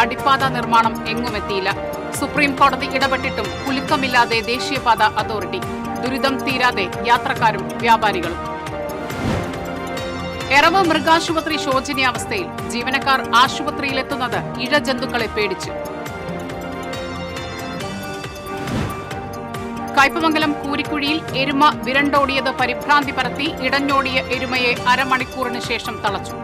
അടിപ്പാത നിർമ്മാണം എങ്ങുമെത്തിയില്ല. സുപ്രീം കോടതി ഇടപെട്ടിട്ടും കുലുക്കമില്ലാതെ ദേശീയപാത അതോറിറ്റി. ദുരിതം തീരാതെ യാത്രക്കാരും വ്യാപാരികളും. എറവ് മൃഗാശുപത്രി ശോചനീയാവസ്ഥയിൽ. ജീവനക്കാർ ആശുപത്രിയിലെത്തുന്നത് ഇഴജന്തുക്കളെ പേടിച്ച്. കയ്പമംഗലം കൂരിക്കുഴിയിൽ എരുമ വിരണ്ടോടിയത് പരിഭ്രാന്തി പരത്തി. ഇടഞ്ഞോടിയ എരുമയെ അരമണിക്കൂറിന് ശേഷം തളച്ചു.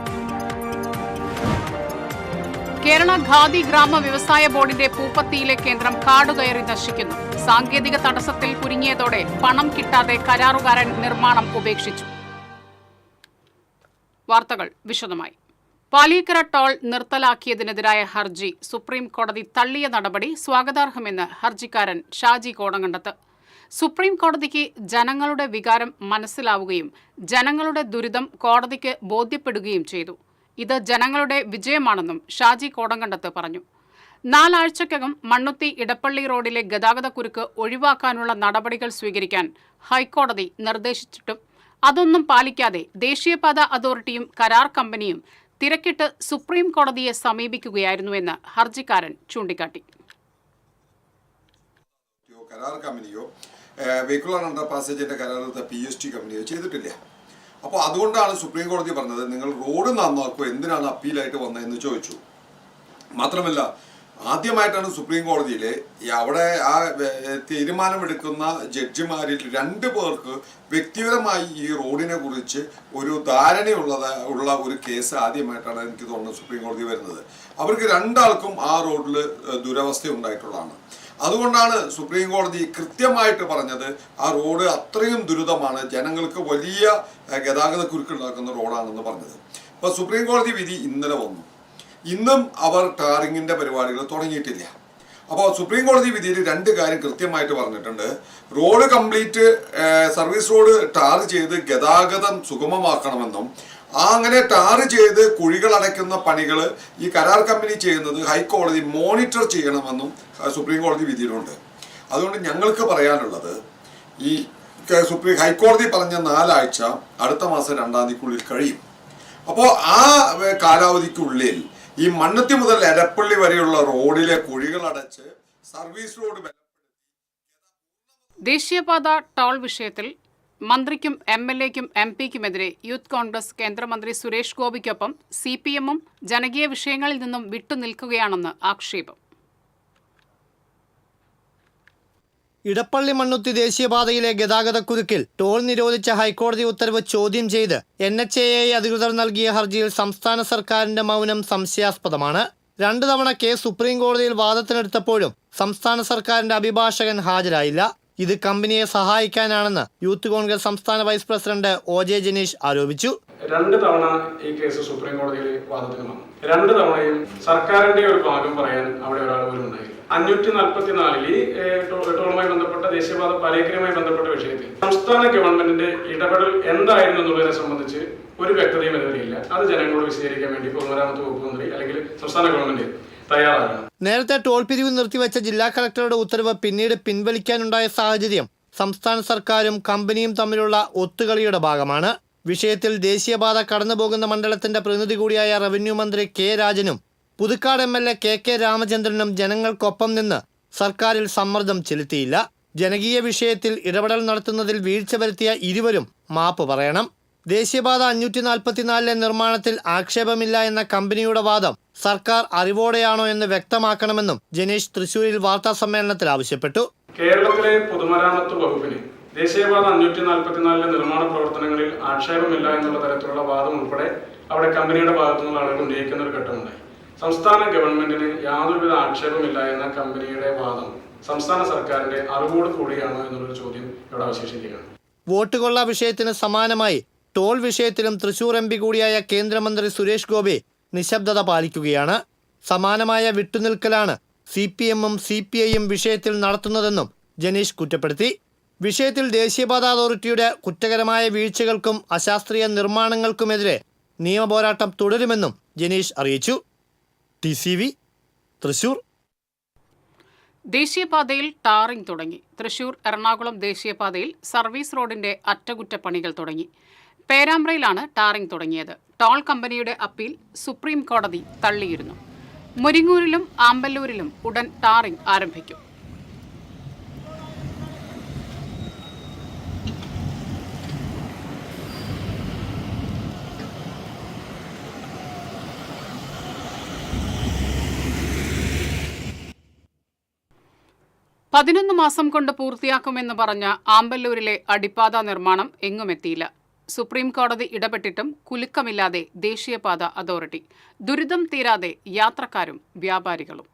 കേരള ഖാദി ഗ്രാമ വ്യവസായ ബോർഡിന്റെ പൂപ്പത്തിയിലെ കേന്ദ്രം കാടുകയറി നശിക്കുന്നു. സാങ്കേതിക തടസ്സത്തിൽ കുരുങ്ങിയതോടെ പണം കിട്ടാതെ കരാറുകാരൻ നിർമ്മാണം ഉപേക്ഷിച്ചു. വാർത്തകൾ വിശദമായി. പാലിക്കര ടോൾ നിർത്തലാക്കിയതിനെതിരായ ഹർജി സുപ്രീം കോടതി തള്ളിയ നടപടി സ്വാഗതാർഹമെന്ന് ഹർജിക്കാരൻ ഷാജി കോടങ്കണ്ടത്ത്. സുപ്രീം കോടതിക്ക് ജനങ്ങളുടെ വികാരം മനസ്സിലാവുകയും ജനങ്ങളുടെ ദുരിതം കോടതിക്ക് ബോധ്യപ്പെടുകയും ചെയ്തു. ഇത് ജനങ്ങളുടെ വിജയമാണെന്നും ഷാജി കോടങ്കണ്ടത്ത് പറഞ്ഞു. 4 ആഴ്ചക്കകം മണ്ണുത്തി ഇടപ്പള്ളി റോഡിലെ ഗതാഗതക്കുരുക്ക് ഒഴിവാക്കാനുള്ള നടപടികൾ സ്വീകരിക്കാൻ ഹൈക്കോടതി നിർദ്ദേശിച്ചിട്ടും അതൊന്നും പാലിക്കാതെ ദേശീയപാത അതോറിറ്റിയും കരാർ കമ്പനിയും തിരക്കിട്ട് സുപ്രീം കോടതിയെ സമീപിക്കുകയായിരുന്നുവെന്ന് ഹർജിക്കാരൻ ചൂണ്ടിക്കാട്ടി. കരാർ കമ്പനിയോ വെഹിക്കുലർ അണ്ടർ പാസേജിന്റെ കരാർ PST കമ്പനിയോ ചെയ്തിട്ടില്ല. അപ്പോൾ അതുകൊണ്ടാണ് സുപ്രീം കോടതി പറഞ്ഞത് നിങ്ങൾ റോഡ് നന്നാക്കുക, എന്തിനാണ് അപ്പീലായിട്ട് വന്നതെന്ന് ചോദിച്ചു. മാത്രമല്ല, ആദ്യമായിട്ടാണ് സുപ്രീം കോടതിയിൽ അവിടെ ആ തീരുമാനമെടുക്കുന്ന ജഡ്ജിമാരിൽ 2 പേർക്ക് വ്യക്തിപരമായി ഈ റോഡിനെ കുറിച്ച് ഒരു ധാരണയുള്ള ഒരു കേസ് ആദ്യമായിട്ടാണ് എനിക്ക് തോന്നുന്നത് സുപ്രീം കോടതി വരുന്നത്. അവർക്ക് 2 ആൾക്കും ആ റോഡിൽ ദുരവസ്ഥ ഉണ്ടായിട്ടുള്ളതാണ്. അതുകൊണ്ടാണ് സുപ്രീം കോടതി കൃത്യമായിട്ട് പറഞ്ഞത് ആ റോഡ് അത്രയും ദുരിതമാണ്, ജനങ്ങൾക്ക് വലിയ ഗതാഗത കുരുക്കുണ്ടാക്കുന്ന റോഡാണെന്ന് പറഞ്ഞത്. അപ്പോൾ സുപ്രീം കോടതി വിധി ഇന്നലെ വന്നു. ഇന്നും അവർ ടാറിങ്ങിൻ്റെ പരിപാടികൾ തുടങ്ങിയിട്ടില്ല. അപ്പോൾ സുപ്രീം കോടതി വിധിയിൽ 2 കാര്യം കൃത്യമായിട്ട് പറഞ്ഞിട്ടുണ്ട്. Road complete service road tar ചെയ്ത് ഗതാഗതം സുഗമമാക്കണമെന്നും അങ്ങനെ ടാർ ചെയ്ത് കുഴികൾ അടയ്ക്കുന്ന പണികൾ ഈ കരാർ കമ്പനി ചെയ്യുന്നത് ഹൈക്കോടതി മോണിറ്റർ ചെയ്യണമെന്നും സുപ്രീം കോടതി വിധിയിലുണ്ട്. അതുകൊണ്ട് ഞങ്ങൾക്ക് പറയാനുള്ളത് ഈ ഹൈക്കോടതി പറഞ്ഞ 4 ആഴ്ച അടുത്ത മാസം 2-ാം തീയതിക്കുള്ളിൽ കഴിയും. അപ്പോൾ ആ കാലാവധിക്കുള്ളിൽ ഈ മണ്ണുത്തി മുതൽ എരപ്പള്ളി വരെയുള്ള റോഡിലെ കുഴികൾ അടച്ച് സർവീസ് റോഡ് ദേശീയപാത ടോൾ വിഷയത്തിൽ മന്ത്രിക്കും MLAക്കും MP ക്കുമെതിരെ യൂത്ത് കോൺഗ്രസ് കേന്ദ്രമന്ത്രി സുരേഷ് ഗോപിക്കൊപ്പം CPM-ഉം ജനകീയ വിഷയങ്ങളിൽ നിന്നും വിട്ടുനിൽക്കുകയാണെന്ന് ആക്ഷേപം. ഇടപ്പള്ളി മണ്ണുത്തി ദേശീയപാതയിലെ ഗതാഗതക്കുരുക്കിൽ ടോൾ നിരോധിച്ച ഹൈക്കോടതി ഉത്തരവ് ചോദ്യം ചെയ്ത് NHAI അധികൃതർ നൽകിയ ഹർജിയിൽ സംസ്ഥാന സർക്കാരിന്റെ മൗനം സംശയാസ്പദമാണ്. 2 തവണ കേസ് സുപ്രീം കോടതിയിൽ വാദത്തിനെടുത്തപ്പോഴും സംസ്ഥാന സർക്കാരിന്റെ അഭിഭാഷകൻ ഹാജരായില്ല. ഇത് കമ്പനിയെ സഹായിക്കാനാണെന്ന് യൂത്ത് കോൺഗ്രസ് സംസ്ഥാന വൈസ് പ്രസിഡന്റ് OJ ജനീഷ് ആരോപിച്ചു. 2 തവണ ഈ കേസ് സുപ്രീം കോടതിയിൽ വാദത്തിന് വന്നു. 2 തവണയും സർക്കാരിന്റെ ഒരു ഭാഗം പറയാൻ അവിടെ ഒരാൾ പോലും ഉണ്ടായില്ല. 544 ടോളുമായി ബന്ധപ്പെട്ട ദേശീയപാത പാലിക്കലുമായി ബന്ധപ്പെട്ട വിഷയത്തിൽ സംസ്ഥാന ഗവൺമെന്റിന്റെ ഇടപെടൽ എന്തായിരുന്നു എന്നുള്ളതിനെ സംബന്ധിച്ച് ഒരു വ്യക്തതയും ഇതുവരെയില്ല. അത് ജനങ്ങളോട് വിശദീകരിക്കാൻ വേണ്ടി പൊതുമരാമത്ത് വകുപ്പ് മന്ത്രി അല്ലെങ്കിൽ സംസ്ഥാന ഗവൺമെന്റ് തയ്യാറാകണം. നേരത്തെ ടോൾ പിരിവ് നിർത്തിവെച്ച ജില്ലാ കളക്ടറുടെ ഉത്തരവ് പിന്നീട് പിൻവലിക്കാനുണ്ടായ സാഹചര്യം സംസ്ഥാന സർക്കാരും കമ്പനിയും തമ്മിലുള്ള ഒത്തുകളിയുടെ ഭാഗമാണ്. വിഷയത്തിൽ ദേശീയപാത കടന്നുപോകുന്ന മണ്ഡലത്തിന്റെ പ്രതിനിധി കൂടിയായ റവന്യൂ മന്ത്രി K രാജനും പുതുക്കാട് MLA KK രാമചന്ദ്രനും ജനങ്ങൾക്കൊപ്പം നിന്ന് സർക്കാരിൽ സമ്മർദ്ദം ചെലുത്തിയില്ല. ജനകീയ വിഷയത്തിൽ ഇടപെടൽ നടത്തുന്നതിൽ വീഴ്ച വരുത്തിയ ഇരുവരും മാപ്പ് പറയണം. ദേശീയപാത 544 നിർമ്മാണത്തിൽ ആക്ഷേപമില്ല എന്ന കമ്പനിയുടെ വാദം സർക്കാർ അറിവോടെയാണോ എന്ന് വ്യക്തമാക്കണമെന്നും ജനീഷ് തൃശൂരിൽ വാർത്താ സമ്മേളനത്തിൽ ആവശ്യപ്പെട്ടു. കേരളത്തിലെ പൊതുമരാമത്ത് വകുപ്പിന് ദേശീയപാത 544 നിർമ്മാണ പ്രവർത്തനങ്ങളിൽ ആക്ഷേപമില്ല എന്നുള്ള തരത്തിലുള്ള വാദം ഉൾപ്പെടെ അവിടെ കമ്പനിയുടെ ഭാഗത്തു നിന്നുള്ള ആളുകൾ ഉന്നയിക്കുന്ന ഒരു ഘട്ടമുണ്ടായി. സംസ്ഥാന ഗവൺമെന്റിന് യാതൊരുവിധ ആക്ഷേപമില്ല എന്ന കമ്പനിയുടെ വാദം സംസ്ഥാന സർക്കാരിന്റെ അറിവോട് കൂടിയാണോ എന്നുള്ളൊരു ചോദ്യം ഇവിടെ അവശേഷിക്കുകയാണ്. വോട്ട് കൊള്ള വിഷയത്തിന് സമാനമായി ടോൾ വിഷയത്തിലും തൃശൂർ MP കൂടിയായ കേന്ദ്രമന്ത്രി സുരേഷ് ഗോപി നിശബ്ദത പാലിക്കുകയാണ്. സമാനമായ വിട്ടുനിൽക്കലാണ് CPM-ഉം CPI-യും വിഷയത്തിൽ നടത്തുന്നതെന്നും ജനീഷ് കുറ്റപ്പെടുത്തി. വിഷയത്തിൽ ദേശീയപാത അതോറിറ്റിയുടെ കുറ്റകരമായ വീഴ്ചകൾക്കും അശാസ്ത്രീയ നിർമ്മാണങ്ങൾക്കുമെതിരെ നിയമപോരാട്ടം തുടരുമെന്നും ജനീഷ് അറിയിച്ചു. TCV തൃശൂർ. ദേശീയപാതയിൽ ടാറിംഗ് തുടങ്ങി. തൃശൂർ എറണാകുളം ദേശീയപാതയിൽ സർവീസ് റോഡിന്റെ അറ്റകുറ്റപ്പണികൾ തുടങ്ങി. പേരാമ്പ്രയിലാണ് ടാറിംഗ് തുടങ്ങിയത്. ടോൾ കമ്പനിയുടെ അപ്പീൽ സുപ്രീം കോടതി തള്ളിയിരുന്നു. മുരിങ്ങൂരിലും ആമ്പല്ലൂരിലും ഉടൻ ടാറിംഗ് ആരംഭിക്കും. പതിനൊന്ന് മാസം കൊണ്ട് പൂർത്തിയാക്കുമെന്ന് പറഞ്ഞ ആമ്പല്ലൂരിലെ അടിപ്പാത നിർമ്മാണം എങ്ങുമെത്തിയില്ല. സുപ്രീം കോടതി ഇടപെട്ടിട്ടും കുലുക്കമില്ലാതെ ദേശീയപാത അതോറിറ്റി. ദുരിതം തീരാതെ യാത്രക്കാരും വ്യാപാരികളും.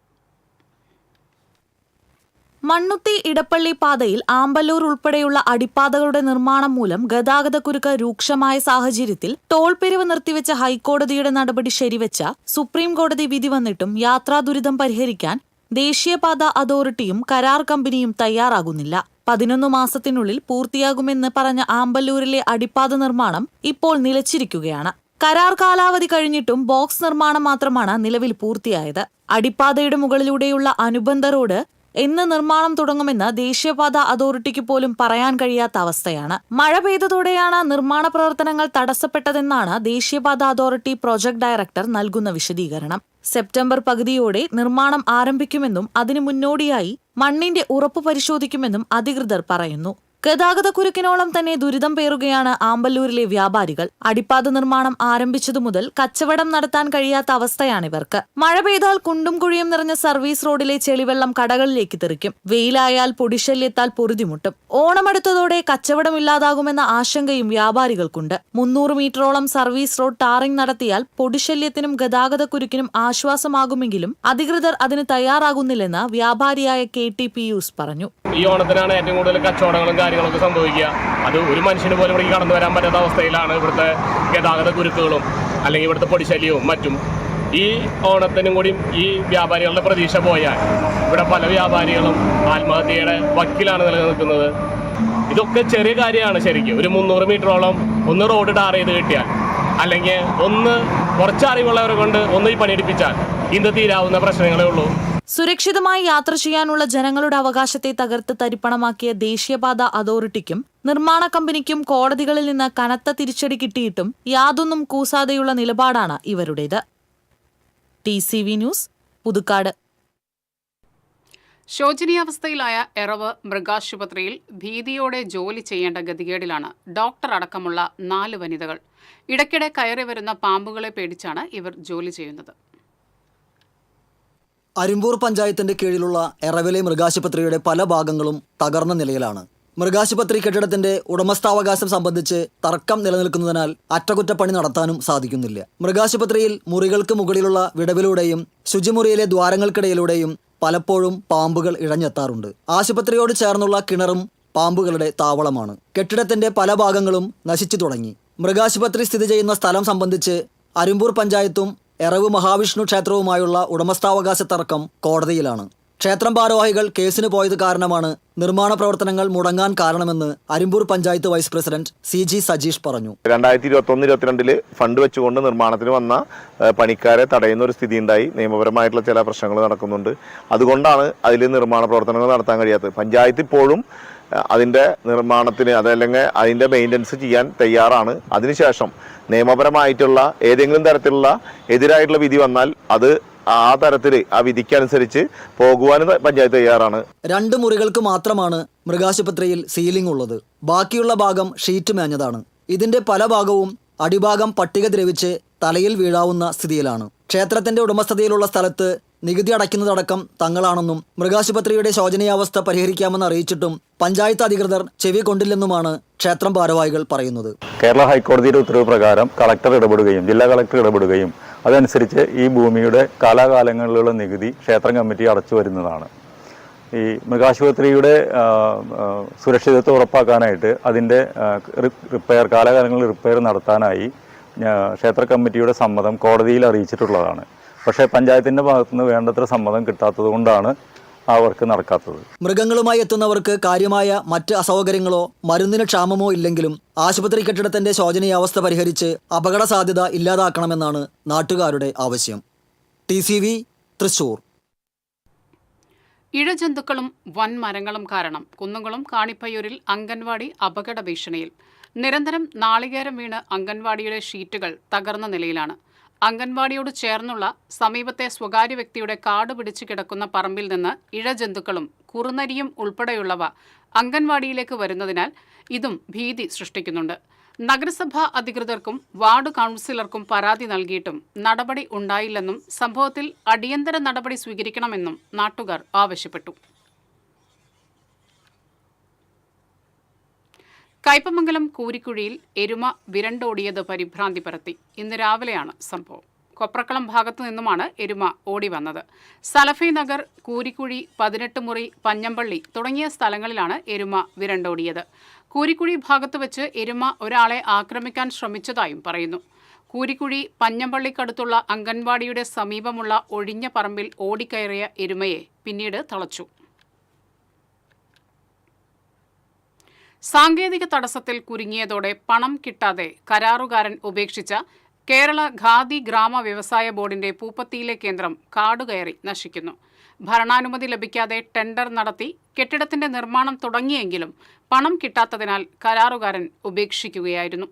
മണ്ണുത്തി ഇടപ്പള്ളി പാതയിൽ ആമ്പല്ലൂർ ഉൾപ്പെടെയുള്ള അടിപ്പാതകളുടെ നിർമ്മാണം മൂലം ഗതാഗതക്കുരുക്ക് രൂക്ഷമായ സാഹചര്യത്തിൽ ടോൾ പിരിവ് നിർത്തിവെച്ച ഹൈക്കോടതിയുടെ നടപടി ശരിവെച്ച സുപ്രീം കോടതി വിധി വന്നിട്ടും യാത്രാ ദുരിതം പരിഹരിക്കാൻ ദേശീയപാത അതോറിറ്റിയും കരാർ കമ്പനിയും തയ്യാറാകുന്നില്ല. 11 മാസത്തിനുള്ളിൽ പൂർത്തിയാകുമെന്ന് പറഞ്ഞ ആമ്പല്ലൂരിലെ അടിപ്പാത നിർമ്മാണം ഇപ്പോൾ നിലച്ചിരിക്കുകയാണ്. കരാർ കാലാവധി കഴിഞ്ഞിട്ടും ബോക്സ് നിർമ്മാണം മാത്രമാണ് നിലവിൽ പൂർത്തിയായത്. അടിപ്പാതയുടെ മുകളിലൂടെയുള്ള അനുബന്ധ റോഡ് എന്ന് നിർമ്മാണം തുടങ്ങുമെന്ന് ദേശീയപാത അതോറിറ്റിക്ക് പോലും പറയാൻ കഴിയാത്ത അവസ്ഥയാണ്. മഴ പെയ്തതോടെയാണ് നിർമ്മാണ പ്രവർത്തനങ്ങൾ തടസ്സപ്പെട്ടതെന്നാണ് ദേശീയപാത അതോറിറ്റി പ്രോജക്ട് ഡയറക്ടർ നൽകുന്ന വിശദീകരണം. സെപ്റ്റംബർ പകുതിയോടെ നിർമ്മാണം ആരംഭിക്കുമെന്നും അതിനു മുന്നോടിയായി മണ്ണിന്റെ ഉറപ്പ് പരിശോധിക്കുമെന്നും അധികൃതർ പറയുന്നു. ഗതാഗതക്കുരുക്കിനോളം തന്നെ ദുരിതം പേറുകയാണ് ആമ്പല്ലൂരിലെ വ്യാപാരികൾ. അടിപ്പാത നിർമ്മാണം ആരംഭിച്ചതു മുതൽ കച്ചവടം നടത്താൻ കഴിയാത്ത അവസ്ഥയാണിവർക്ക്. മഴ പെയ്താൽ കുണ്ടും കുഴിയും നിറഞ്ഞ സർവീസ് റോഡിലെ ചെളിവെള്ളം കടകളിലേക്ക് തെറിക്കും. വെയിലായാൽ പൊടിശല്യത്താൽ പൊറുതിമുട്ടും. ഓണമടുത്തതോടെ കച്ചവടമില്ലാതാകുമെന്ന ആശങ്കയും വ്യാപാരികൾക്കുണ്ട്. 300 മീറ്ററോളം സർവീസ് റോഡ് ടാറിംഗ് നടത്തിയാൽ പൊടിശല്യത്തിനും ഗതാഗതക്കുരുക്കിനും ആശ്വാസമാകുമെങ്കിലും അധികൃതർ അതിന് തയ്യാറാകുന്നില്ലെന്ന് വ്യാപാരിയായ KT പിയൂസ് പറഞ്ഞു. ഈ ഓണത്തിനാണ് ഏറ്റവും കൂടുതൽ കച്ചവടങ്ങളും കാര്യങ്ങളൊക്കെ സംഭവിക്കുക. അത് ഒരു മനുഷ്യന് പോലും ഇവിടെ കടന്നു വരാൻ പറ്റാത്ത അവസ്ഥയിലാണ് ഇവിടുത്തെ ഗതാഗത കുരുക്കുകളും അല്ലെങ്കിൽ ഇവിടുത്തെ പൊടിശല്യവും മറ്റും. ഈ ഓണത്തിനും കൂടി ഈ വ്യാപാരികളുടെ പ്രതീക്ഷ പോയാൽ ഇവിടെ പല വ്യാപാരികളും ആത്മഹത്യയുടെ വക്കിലാണ് നിലനിൽക്കുന്നത്. ഇതൊക്കെ ചെറിയ കാര്യമാണ്. ശരിക്കും ഒരു 300 മീറ്ററോളം ഒന്ന് റോഡ് ടാർ ചെയ്ത് കിട്ടിയാൽ അല്ലെങ്കിൽ ഒന്ന് കുറച്ച് അറിവുള്ളവരെ കൊണ്ട് ഒന്ന് ഈ പണിയെടുപ്പിച്ചാൽ ഇന്ന് തീരാവുന്ന പ്രശ്നങ്ങളേ ഉള്ളൂ. സുരക്ഷിതമായി യാത്ര ചെയ്യാനുള്ള ജനങ്ങളുടെ അവകാശത്തെ തകർത്ത് തരിപ്പണമാക്കിയ ദേശീയപാത അതോറിറ്റിക്കും നിർമ്മാണ കമ്പനിക്കും കോടതികളിൽ നിന്ന് കനത്ത തിരിച്ചടി കിട്ടിയിട്ടും യാതൊന്നും കൂസാതെയുള്ള നിലപാടാണ് ഇവരുടേത്. TCV news, Puthukkad. ശോചനീയാവസ്ഥയിലായ എറവ് മൃഗാശുപത്രിയിൽ ഭീതിയോടെ ജോലി ചെയ്യേണ്ട ഗതികേടിലാണ് ഡോക്ടർ അടക്കമുള്ള 4 വനിതകൾ. ഇടയ്ക്കിടെ കയറി വരുന്ന പാമ്പുകളെ പേടിച്ചാണ് ഇവർ ജോലി ചെയ്യുന്നത്. അരിമ്പൂർ പഞ്ചായത്തിന്റെ കീഴിലുള്ള എറവിലെ മൃഗാശുപത്രിയുടെ പല ഭാഗങ്ങളും തകർന്ന നിലയിലാണ്. മൃഗാശുപത്രി കെട്ടിടത്തിന്റെ ഉടമസ്ഥാവകാശം സംബന്ധിച്ച് തർക്കം നിലനിൽക്കുന്നതിനാൽ അറ്റകുറ്റപ്പണി നടത്താനും സാധിക്കുന്നില്ല. മൃഗാശുപത്രിയിൽ മുറികൾക്ക് മുകളിലുള്ള വിടവിലൂടെയും ശുചിമുറിയിലെ ദ്വാരങ്ങൾക്കിടയിലൂടെയും പലപ്പോഴും പാമ്പുകൾ ഇഴഞ്ഞെത്താറുണ്ട്. ആശുപത്രിയോട് ചേർന്നുള്ള കിണറും പാമ്പുകളുടെ താവളമാണ്. കെട്ടിടത്തിന്റെ പല ഭാഗങ്ങളും നശിച്ചു തുടങ്ങി. മൃഗാശുപത്രി സ്ഥിതി ചെയ്യുന്ന സ്ഥലം സംബന്ധിച്ച് അരിമ്പൂർ പഞ്ചായത്തും എറവ് മഹാവിഷ്ണു ക്ഷേത്രവുമായുള്ള ഉടമസ്ഥാവകാശ തർക്കം കോടതിയിലാണ്. ക്ഷേത്രം ഭാരവാഹികൾ കേസിന് പോയത് കാരണമാണ് നിർമ്മാണ പ്രവർത്തനങ്ങൾ മുടങ്ങാൻ കാരണമെന്ന് Arimpur panchayat vice president CG Sajeesh പറഞ്ഞു. 2021-22 ഫണ്ട് വെച്ചുകൊണ്ട് നിർമ്മാണത്തിന് വന്ന പണിക്കാരെ തടയുന്ന ഒരു സ്ഥിതി ഉണ്ടായി. നിയമപരമായിട്ടുള്ള ചില പ്രശ്നങ്ങൾ നടക്കുന്നുണ്ട്. അതുകൊണ്ടാണ് അതിൽ നിർമ്മാണ പ്രവർത്തനങ്ങൾ നടത്താൻ കഴിയാത്തത്. പഞ്ചായത്ത് ഇപ്പോഴും അതിൻ്റെ നിർമ്മാണത്തിന് അതല്ലെങ്കിൽ അതിൻ്റെ മെയിൻ്റനൻസ് ചെയ്യാൻ തയ്യാറാണ്. അതിനുശേഷം നിയമപരമായിട്ടുള്ള ഏതെങ്കിലും തരത്തിലുള്ള എതിരായിട്ടുള്ള വിധി വന്നാൽ അത് ആ തരത്തിൽ ആ വിധിക്കനുസരിച്ച് പോകുവാനും പഞ്ചായത്ത് തയ്യാറാണ്. 2 മുറികൾക്ക് മാത്രമാണ് മൃഗാശുപത്രിയിൽ സീലിംഗ് ഉള്ളത്. ബാക്കിയുള്ള ഭാഗം ഷീറ്റ് മേഞ്ഞതാണ്. ഇതിന്റെ പല ഭാഗവും അടിഭാഗം പട്ടിക ദ്രവിച്ച് തലയിൽ വീഴാവുന്ന സ്ഥിതിയിലാണ്. ക്ഷേത്രത്തിന്റെ ഉടമസ്ഥതയിലുള്ള സ്ഥലത്ത് നികുതി അടയ്ക്കുന്നതടക്കം തങ്ങളാണെന്നും മൃഗാശുപത്രിയുടെ ശോചനീയാവസ്ഥ പരിഹരിക്കാമെന്ന് അറിയിച്ചിട്ടും പഞ്ചായത്ത് അധികൃതർ ചെവി കൊണ്ടില്ലെന്നുമാണ് ക്ഷേത്രം ഭാരവാഹികൾ പറയുന്നത്. കേരള ഹൈക്കോടതിയുടെ ഉത്തരവ് പ്രകാരം കളക്ടർ ഇടപെടുകയും ജില്ലാ കളക്ടർ ഇടപെടുകയും അതനുസരിച്ച് ഈ ഭൂമിയുടെ കാലാകാലങ്ങളിലുള്ള നികുതി ക്ഷേത്രം കമ്മിറ്റി അടച്ചു വരുന്നതാണ്. ഈ മൃഗാശുപത്രിയുടെ സുരക്ഷിതത്വം ഉറപ്പാക്കാനായിട്ട് അതിൻ്റെ റിപ്പയർ കാലാകാലങ്ങളിൽ റിപ്പയർ നടത്താനായി ക്ഷേത്ര കമ്മിറ്റിയുടെ സമ്മതം കോടതിയിൽ അറിയിച്ചിട്ടുള്ളതാണ്. പക്ഷേ പഞ്ചായത്തിൻ്റെ ഭാഗത്തുനിന്ന് വേണ്ടത്ര സമ്മതം കിട്ടാത്തത് കൊണ്ടാണ് ആ വർക്ക് നടക്കാത്തത്. മൃഗങ്ങളുമായി എത്തുന്നവർക്ക് കാര്യമായ മറ്റ് അസൗകര്യങ്ങളോ മരുന്നിന് ക്ഷാമമോ ഇല്ലെങ്കിലും ആശുപത്രി കെട്ടിടത്തിന്റെ ശോചനീയാവസ്ഥ പരിഹരിച്ച് അപകട സാധ്യത ഇല്ലാതാക്കണമെന്നാണ് നാട്ടുകാരുടെ ആവശ്യം. TCV തൃശൂർ. ഇഴജന്തുക്കളും വൻമരങ്ങളും കാരണം കുന്നുകുളം കാണിപ്പയ്യൂരിൽ അംഗൻവാടി അപകട ഭീഷണിയിൽ. നിരന്തരം നാളികേരം വീണ് അംഗൻവാടിയുടെ ഷീറ്റുകൾ തകർന്ന നിലയിലാണ്. അംഗൻവാടിയോട് ചേർന്നുള്ള സമീപത്തെ സ്വകാര്യ വ്യക്തിയുടെ കാട് പിടിച്ചു കിടക്കുന്ന പറമ്പിൽ നിന്ന് ഇഴജന്തുക്കളും കുറുനരിയും ഉൾപ്പെടെയുള്ളവ അംഗൻവാടിയിലേക്ക് വരുന്നതിനാൽ ഇതും ഭീതി സൃഷ്ടിക്കുന്നുണ്ട്. നഗരസഭാ അധികൃതർക്കും വാർഡ് കൗൺസിലർക്കും പരാതി നൽകിയിട്ടും നടപടി ഉണ്ടായില്ലെന്നും സംഭവത്തിൽ അടിയന്തര നടപടി സ്വീകരിക്കണമെന്നും നാട്ടുകാർ ആവശ്യപ്പെട്ടു. കയ്പമംഗലം കൂരിക്കുഴിയിൽ എരുമ വിരണ്ടോടിയത് പരിഭ്രാന്തി പരത്തി. ഇന്ന് രാവിലെയാണ് സംഭവം. കൊപ്രക്കളം ഭാഗത്തു നിന്നുമാണ് എരുമ ഓടി വന്നത്. സലഫി നഗർ, കൂരിക്കുഴി, 18 മുറി, പഞ്ഞമ്പള്ളി തുടങ്ങിയ സ്ഥലങ്ങളിലാണ് എരുമ വിരണ്ടോടിയത്. കൂരിക്കുഴി ഭാഗത്ത് വെച്ച് എരുമ ഒരാളെ ആക്രമിക്കാൻ ശ്രമിച്ചതായും പറയുന്നു. കൂരിക്കുഴി പഞ്ഞമ്പള്ളിക്കടുത്തുള്ള അംഗൻവാടിയുടെ സമീപമുള്ള ഒഴിഞ്ഞ പറമ്പിൽ ഓടിക്കയറിയ എരുമയെ പിന്നീട് തളച്ചു. സാങ്കേതിക തടസ്സത്തിൽ കുരുങ്ങിയതോടെ പണം കിട്ടാതെ കരാറുകാരൻ ഉപേക്ഷിച്ച കേരള ഖാദി ഗ്രാമ വ്യവസായ ബോർഡിന്റെ പൂപ്പത്തിയിലെ കേന്ദ്രം കാടുകയറി നശിക്കുന്നു. ഭരണാനുമതി ലഭിക്കാതെ ടെൻഡർ നടത്തി കെട്ടിടത്തിന്റെ നിർമ്മാണം തുടങ്ങിയെങ്കിലും പണം കിട്ടാത്തതിനാൽ കരാറുകാരൻ ഉപേക്ഷിക്കുകയായിരുന്നു.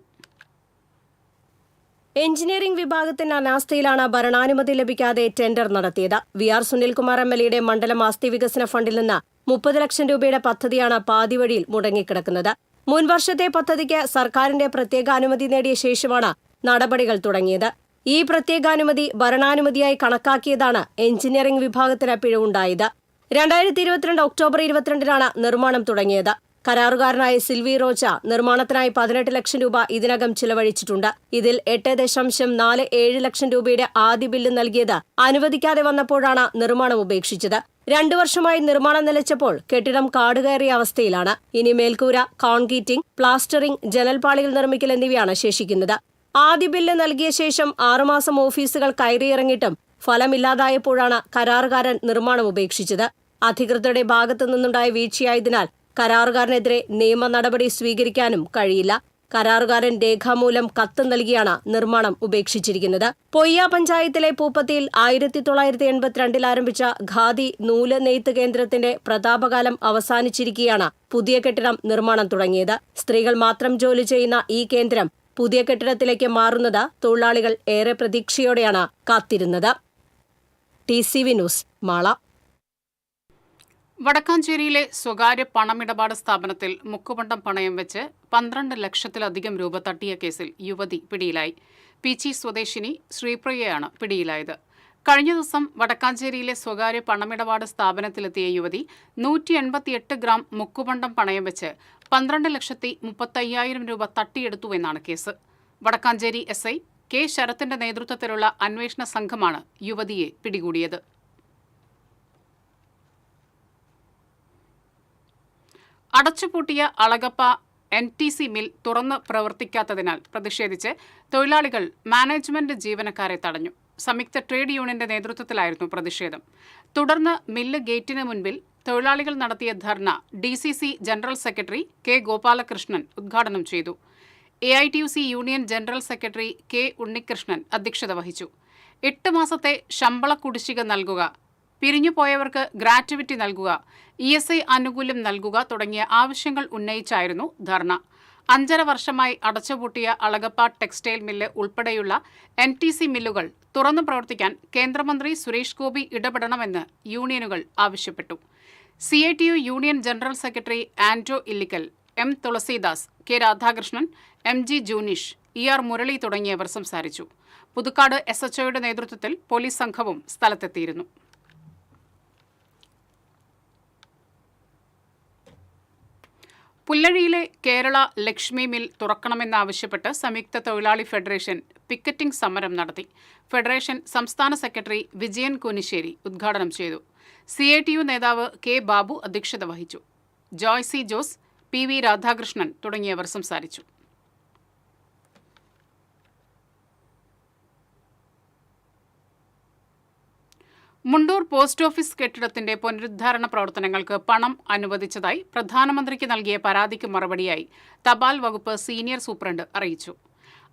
എഞ്ചിനീയറിംഗ് വിഭാഗത്തിന്റെ അനാസ്ഥയിലാണ് ഭരണാനുമതി ലഭിക്കാതെ ടെൻഡർ നടത്തിയത്. VR സുനിൽകുമാർ MLAയുടെ മണ്ഡലം ആസ്തി വികസന ഫണ്ടിൽ നിന്ന് 30 ലക്ഷം രൂപയുടെ പദ്ധതിയാണ് പാതിവഴിയിൽ മുടങ്ങിക്കിടക്കുന്നത്. മുൻ വർഷത്തെ പദ്ധതിക്ക് സർക്കാരിന്റെ പ്രത്യേകാനുമതി നേടിയ ശേഷമാണ് നടപടികൾ തുടങ്ങിയത്. ഈ പ്രത്യേകാനുമതി ഭരണാനുമതിയായി കണക്കാക്കിയതാണ് എഞ്ചിനീയറിംഗ് വിഭാഗത്തിന് പിഴവുണ്ടായത്. 2022 ഒക്ടോബർ 22-നാണ് നിർമ്മാണം തുടങ്ങിയത്. കരാറുകാരനായ സിൽവി റോച്ച നിർമ്മാണത്തിനായി 18 ലക്ഷം രൂപ ഇതിനകം ചിലവഴിച്ചിട്ടുണ്ട്. ഇതിൽ 8.47 ലക്ഷം രൂപയുടെ ആദ്യ ബില്ല് നൽകിയത് അനുവദിക്കാതെ വന്നപ്പോഴാണ് നിർമ്മാണം ഉപേക്ഷിച്ചത്. 2 വർഷമായി നിർമ്മാണം നിലച്ചപ്പോൾ കെട്ടിടം കാടുകയറിയ അവസ്ഥയിലാണ്. ഇനി മേൽക്കൂര, കോൺക്രീറ്റിംഗ്, പ്ലാസ്റ്ററിംഗ്, ജനൽപാളികൾ നിർമ്മിക്കൽ എന്നിവയാണ് ശേഷിക്കുന്നത്. ആദ്യ ബില്ല് നൽകിയ ശേഷം 6 മാസം ഓഫീസുകൾ കയറിയിറങ്ങിയിട്ടും ഫലമില്ലാതായപ്പോഴാണ് കരാറുകാരൻ നിർമ്മാണം ഉപേക്ഷിച്ചത്. അധികൃതരുടെ ഭാഗത്തു നിന്നുണ്ടായ വീഴ്ചയായതിനാൽ കരാറുകാരനെതിരെ നിയമ നടപടി സ്വീകരിക്കാനും കഴിയില്ല. കരാറുകാരൻ രേഖാമൂലം കത്ത് നൽകിയാണ് നിർമ്മാണം ഉപേക്ഷിച്ചിരിക്കുന്നത്. പൊയ്യ പഞ്ചായത്തിലെ പൂപ്പത്തിയിൽ 1982 ആരംഭിച്ച ഖാദി നൂല് നെയ്ത്ത് കേന്ദ്രത്തിന്റെ പ്രതാപകാലം അവസാനിച്ചിരിക്കെയാണ് പുതിയ കെട്ടിടം നിർമ്മാണം തുടങ്ങിയത്. സ്ത്രീകൾ മാത്രം ജോലി ചെയ്യുന്ന ഈ കേന്ദ്രം പുതിയ കെട്ടിടത്തിലേക്ക് മാറുന്നത് തൊഴിലാളികൾ ഏറെ പ്രതീക്ഷയോടെയാണ് കാത്തിരുന്നത്. TCV news, Mala. വടക്കാഞ്ചേരിയിലെ സ്വകാര്യ പണമിടപാട് സ്ഥാപനത്തിൽ മുക്കുപണ്ടം പണയം വെച്ച് 12 ലക്ഷത്തിലധികം രൂപ തട്ടിയ കേസിൽ യുവതി പിടിയിലായി. പീച്ചി സ്വദേശിനി ശ്രീപ്രിയയാണ് പിടിയിലായത്. കഴിഞ്ഞ ദിവസം വടക്കാഞ്ചേരിയിലെ സ്വകാര്യ പണമിടപാട് സ്ഥാപനത്തിലെത്തിയ യുവതി 188 ഗ്രാം മുക്കുപണ്ടം പണയം വെച്ച് 12,35,000 രൂപ തട്ടിയെടുത്തുവെന്നാണ് കേസ്. Vadakkanchery SI K. ശരത്തിന്റെ നേതൃത്വത്തിലുള്ള അന്വേഷണ സംഘമാണ് യുവതിയെ പിടികൂടിയത്. അടച്ചുപൂട്ടിയ അളഗപ്പ NTC മിൽ തുറന്ന് പ്രവർത്തിക്കാത്തതിനാൽ പ്രതിഷേധിച്ച് തൊഴിലാളികൾ മാനേജ്മെന്റ് ജീവനക്കാരെ തടഞ്ഞു. സംയുക്ത ട്രേഡ് യൂണിയന്റെ നേതൃത്വത്തിലായിരുന്നു പ്രതിഷേധം. തുടർന്ന് മില്ല് ഗേറ്റിന് മുൻപിൽ തൊഴിലാളികൾ നടത്തിയ ധർണ DCC general secretary K. Gopalakrishnan ഉദ്ഘാടനം ചെയ്തു. AITUC union general secretary K. Unnikrishnan അധ്യക്ഷത വഹിച്ചു. 8 മാസത്തെ ശമ്പള കുടിശ്ശിക നൽകുക, പിരിഞ്ഞുപോയവർക്ക് ഗ്രാറ്റുവിറ്റി നൽകുക, ESI ആനുകൂല്യം നൽകുക തുടങ്ങിയ ആവശ്യങ്ങൾ ഉന്നയിച്ചായിരുന്നു ധർണ. 5.5 വർഷമായി അടച്ചുപൂട്ടിയ അളഗപ്പ ടെക്സ്റ്റൈൽ മില്ല് ഉൾപ്പെടെയുള്ള NTC മില്ലുകൾ തുറന്നു പ്രവർത്തിക്കാൻ കേന്ദ്രമന്ത്രി സുരേഷ് ഗോപി ഇടപെടണമെന്ന് യൂണിയനുകൾ ആവശ്യപ്പെട്ടു. CITU union general secretary Andro Illikkal, M. Thulasidas, K. Radhakrishnan, MG Junish, ER Murali തുടങ്ങിയവർ സംസാരിച്ചു. പുതുക്കാട് SHOയുടെ നേതൃത്വത്തിൽ പോലീസ് സംഘവും സ്ഥലത്തെത്തിയിരുന്നു. പുല്ലഴിയിലെ കേരള ലക്ഷ്മി മിൽ തുറക്കണമെന്നാവശ്യപ്പെട്ട് സംയുക്ത തൊഴിലാളി ഫെഡറേഷൻ പിക്കറ്റിംഗ് സമരം നടത്തി. ഫെഡറേഷൻ സംസ്ഥാന സെക്രട്ടറി വിജയൻ കുനിശ്ശേരി ഉദ്ഘാടനം ചെയ്തു. CITU നേതാവ് K. ബാബു അധ്യക്ഷത വഹിച്ചു. ജോയ് C. ജോസ്, PV രാധാകൃഷ്ണൻ തുടങ്ങിയവർ സംസാരിച്ചു. മുണ്ടൂർ പോസ്റ്റ് ഓഫീസ് കെട്ടിടത്തിന്റെ പുനരുദ്ധാരണ പ്രവർത്തനങ്ങൾക്ക് പണം അനുവദിച്ചതായി പ്രധാനമന്ത്രിക്ക് നൽകിയ പരാതിക്ക് മറുപടിയായി തപാൽ വകുപ്പ് സീനിയർ സൂപ്രണ്ട് അറിയിച്ചു.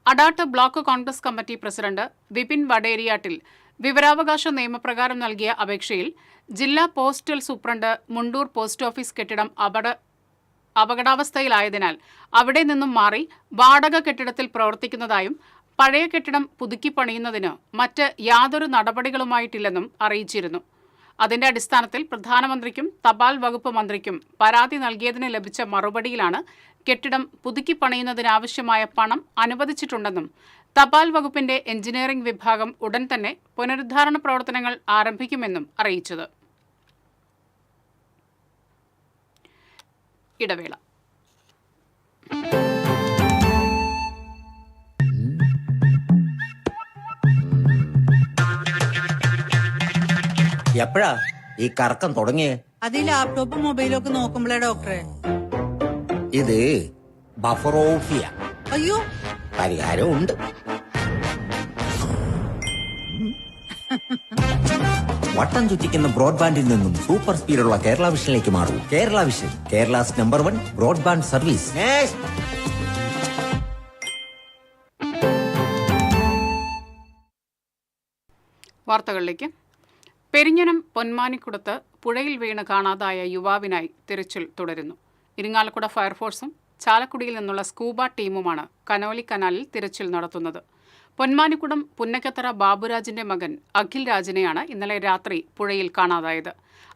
Adat block Congress committee president Vipin Vaderiyattil വിവരാവകാശ നിയമപ്രകാരം നൽകിയ അപേക്ഷയിൽ ജില്ലാ postal superintendent Mundur post office കെട്ടിടം അപകടാവസ്ഥയിലായതിനാൽ അവിടെ നിന്നും മാറി വാടക കെട്ടിടത്തിൽ പ്രവർത്തിക്കുന്നതായും പഴയ കെട്ടിടം പുതുക്കി പണിയുന്നതിന് മറ്റ് യാതൊരു നടപടികളുമായിട്ടില്ലെന്നും അറിയിച്ചിരുന്നു. അതിന്റെ അടിസ്ഥാനത്തിൽ പ്രധാനമന്ത്രിക്കും തപാൽ വകുപ്പ് മന്ത്രിക്കും പരാതി നൽകിയതിന് ലഭിച്ച മറുപടിയിലാണ് കെട്ടിടം പുതുക്കി പണിയുന്നതിനാവശ്യമായ പണം അനുവദിച്ചിട്ടുണ്ടെന്നും തപാൽ വകുപ്പിന്റെ എഞ്ചിനീയറിംഗ് വിഭാഗം ഉടൻ തന്നെ പുനരുദ്ധാരണ പ്രവർത്തനങ്ങൾ ആരംഭിക്കുമെന്നും അറിയിച്ചത്. ഇടവേള. എപ്പോഴാ ഈ കറക്കം തുടങ്ങിയേ? അത് ഈ ലാപ്ടോപ്പും മൊബൈലും ഒക്കെ നോക്കുമ്പോഴേ ഡോക്ടറെ. ഇത് ബഫറോഫിയ. അയ്യോ, പരിഹാരം ഉണ്ട്. വട്ടം ചുറ്റിക്കുന്ന ബ്രോഡ്ബാൻഡിൽ നിന്നും സൂപ്പർ സ്പീഡുള്ള കേരള വിഷനിലേക്ക് മാറൂ. Kerala vision, Kerala's number 1 broadband service. വാർത്തകളിലേക്ക്. പെരിഞ്ഞനം പൊന്മാനിക്കുടത്ത് പുഴയിൽ വീണ് കാണാതായ യുവാവിനായി തിരച്ചിൽ തുടരുന്നു. ഇരിങ്ങാലക്കുട ഫയർഫോഴ്സും ചാലക്കുടിയിൽ നിന്നുള്ള സ്കൂബ ടീമുമാണ് കനോലി കനാലിൽ തിരച്ചിൽ നടത്തുന്നത്. പൊന്മാനിക്കുടം പുന്നക്കത്തറ ബാബുരാജിന്റെ മകൻ അഖിൽ രാജിനെയാണ് ഇന്നലെ രാത്രി പുഴയിൽ കാണാതായത്.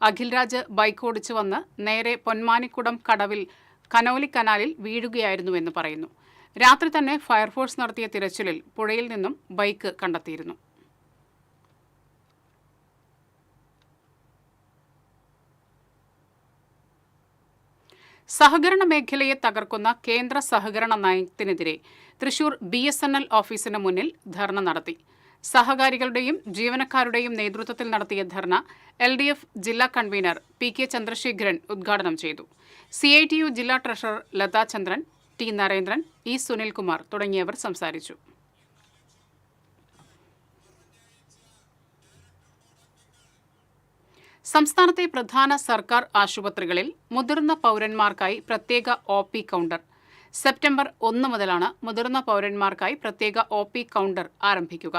അഖിൽ രാജ് ബൈക്ക് ഓടിച്ചു വന്ന് നേരെ പൊന്മാനിക്കുടം കടവിൽ കനോലി കനാലിൽ വീഴുകയായിരുന്നുവെന്ന് പറയുന്നു. രാത്രി തന്നെ ഫയർഫോഴ്സ് നടത്തിയ തിരച്ചിലിൽ പുഴയിൽ നിന്നും ബൈക്ക് കണ്ടെത്തിയിരുന്നു. സഹകരണ മേഖലയെ തകർക്കുന്ന കേന്ദ്ര സഹകരണ നയത്തിനെതിരെ തൃശൂർ BSNL ഓഫീസിന് മുന്നിൽ ധർണ നടത്തി. സഹകാരികളുടെയും ജീവനക്കാരുടെയും നേതൃത്വത്തിൽ നടത്തിയ ധർണ LDF ജില്ലാ കൺവീനർ PK ചന്ദ്രശേഖരൻ ഉദ്ഘാടനം ചെയ്തു. CITU ജില്ലാ ട്രഷറർ ലതാ ചന്ദ്രൻ, T നരേന്ദ്രൻ, E സുനിൽകുമാർ തുടങ്ങിയവർ സംസാരിച്ചു. സംസ്ഥാനത്തെ പ്രധാന സർക്കാർ ആശുപത്രികളിൽ മുതിർന്ന പൗരന്മാർക്കായി പ്രത്യേക OP കൗണ്ടർ. സെപ്റ്റംബർ 1 മുതലാണ് മുതിർന്ന പൗരന്മാർക്കായി പ്രത്യേക OP കൗണ്ടർ ആരംഭിക്കുക.